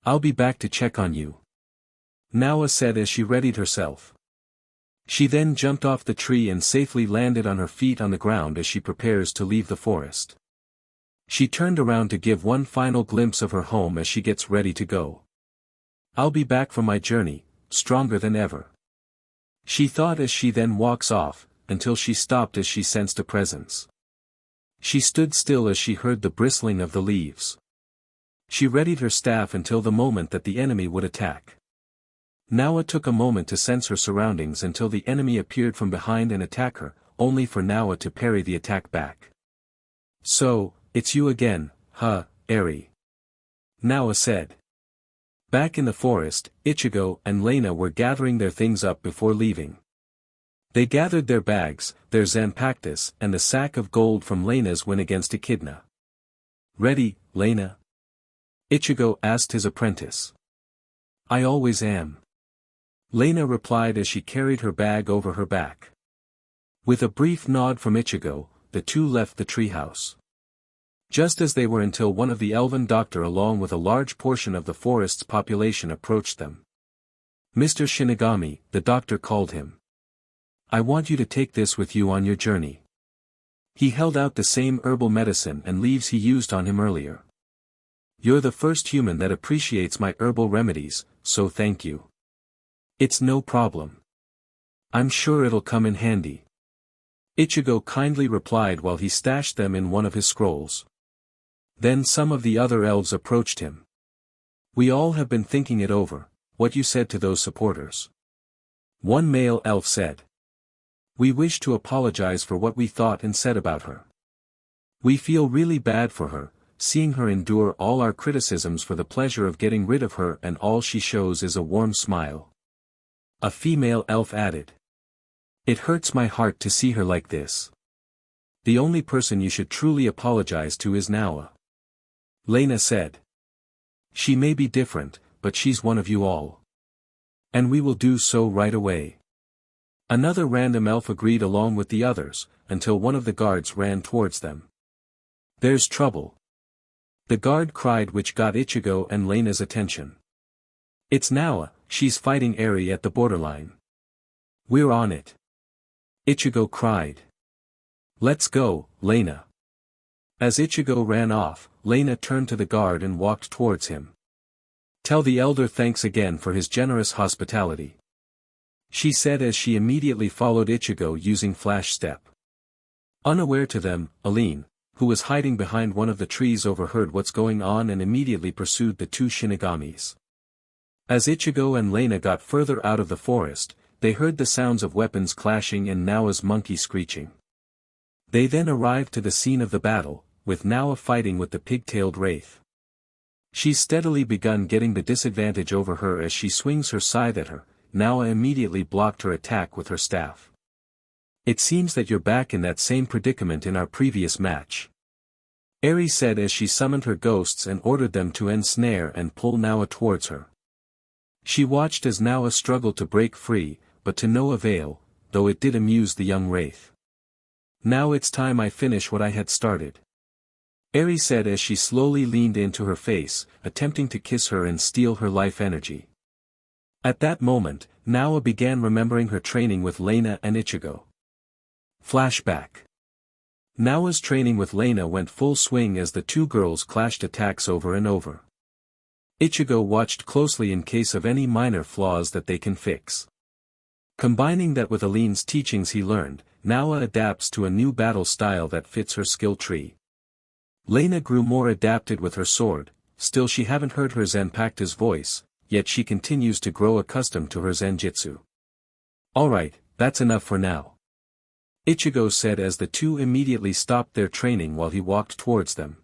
I'll be back to check on you," Nawa said as she readied herself. She then jumped off the tree and safely landed on her feet on the ground as she prepares to leave the forest. She turned around to give one final glimpse of her home as she gets ready to go. "I'll be back from my journey, stronger than ever," she thought as she then walks off, until she stopped as she sensed a presence. She stood still as she heard the bristling of the leaves. She readied her staff until the moment that the enemy would attack. Nawa took a moment to sense her surroundings until the enemy appeared from behind and attack her, only for Nawa to parry the attack back. "So, it's you again, huh, Eri?" Nawa said. Back in the forest, Ichigo and Lena were gathering their things up before leaving. They gathered their bags, their Zanpactus, and the sack of gold from Lena's win against Echidna. "Ready, Lena?" Ichigo asked his apprentice. "I always am," Lena replied as she carried her bag over her back. With a brief nod from Ichigo, the two left the treehouse. Just as they were until one of the Elven doctor along with a large portion of the forest's population approached them. "Mr. Shinigami," the doctor called him. "I want you to take this with you on your journey." He held out the same herbal medicine and leaves he used on him earlier. "You're the first human that appreciates my herbal remedies, so thank you." "It's no problem. I'm sure it'll come in handy," Ichigo kindly replied while he stashed them in one of his scrolls. Then some of the other elves approached him. "We all have been thinking it over, what you said to those supporters," one male elf said. "We wish to apologize for what we thought and said about her. We feel really bad for her, seeing her endure all our criticisms for the pleasure of getting rid of her, and all she shows is a warm smile," a female elf added. "It hurts my heart to see her like this. The only person you should truly apologize to is Nawa," Lena said. "She may be different, but she's one of you all. And we will do so right away." Another random elf agreed along with the others, until one of the guards ran towards them. "There's trouble." The guard cried, which got Ichigo and Lena's attention. It's Naoa, she's fighting Eri at the borderline. We're on it. Ichigo cried. Let's go, Lena. As Ichigo ran off, Lena turned to the guard and walked towards him. Tell the elder thanks again for his generous hospitality, she said as she immediately followed Ichigo using flash step. Unaware to them, Alen, who was hiding behind one of the trees, overheard what's going on and immediately pursued the two Shinigamis. As Ichigo and Lena got further out of the forest, they heard the sounds of weapons clashing and Naoa's monkey screeching. They then arrived to the scene of the battle, with Naoa fighting with the pig-tailed wraith. She's steadily begun getting the disadvantage over her as she swings her scythe at her. Naoa immediately blocked her attack with her staff. It seems that you're back in that same predicament in our previous match, Eri said as she summoned her ghosts and ordered them to ensnare and pull Naoa towards her. She watched as Naoa struggled to break free, but to no avail, though it did amuse the young wraith. Now it's time I finish what I had started, Eri said as she slowly leaned into her face, attempting to kiss her and steal her life energy. At that moment, Naoa began remembering her training with Lena and Ichigo. Flashback. Naoa's training with Lena went full swing as the two girls clashed attacks over and over. Ichigo watched closely in case of any minor flaws that they can fix. Combining that with Alen's teachings he learned, Naoa adapts to a new battle style that fits her skill tree. Lena grew more adapted with her sword, still she haven't heard her Zanpakuto's voice, yet she continues to grow accustomed to her Zanjitsu. Alright, that's enough for now, Ichigo said as the two immediately stopped their training while he walked towards them.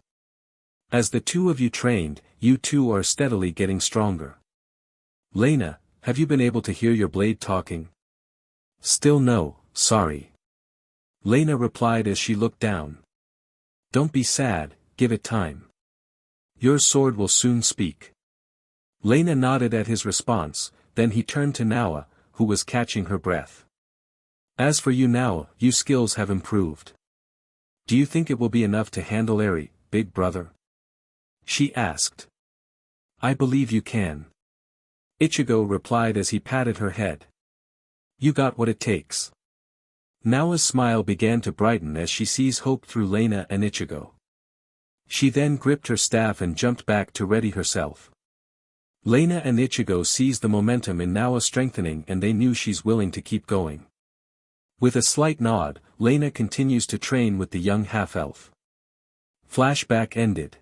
As the two of you trained, you two are steadily getting stronger. Lena, have you been able to hear your blade talking? Still no, sorry, Lena replied as she looked down. Don't be sad, give it time. Your sword will soon speak. Lena nodded at his response, then he turned to Naoa, who was catching her breath. As for you Naoa, your skills have improved. Do you think it will be enough to handle Eri, big brother? She asked. I believe you can, Ichigo replied as he patted her head. You got what it takes. Naoa's smile began to brighten as she sees hope through Lena and Ichigo. She then gripped her staff and jumped back to ready herself. Lena and Ichigo seized the momentum in Naoa strengthening and they knew she's willing to keep going. With a slight nod, Lena continues to train with the young half-elf. Flashback ended.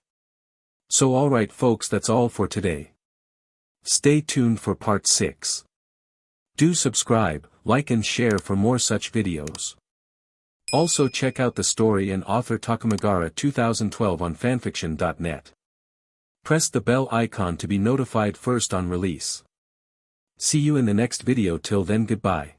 So alright folks, that's all for today. Stay tuned for part 6. Do subscribe, like and share for more such videos. Also check out the story and author Takamagara 2012 on fanfiction.net. Press the bell icon to be notified first on release. See you in the next video, till then goodbye.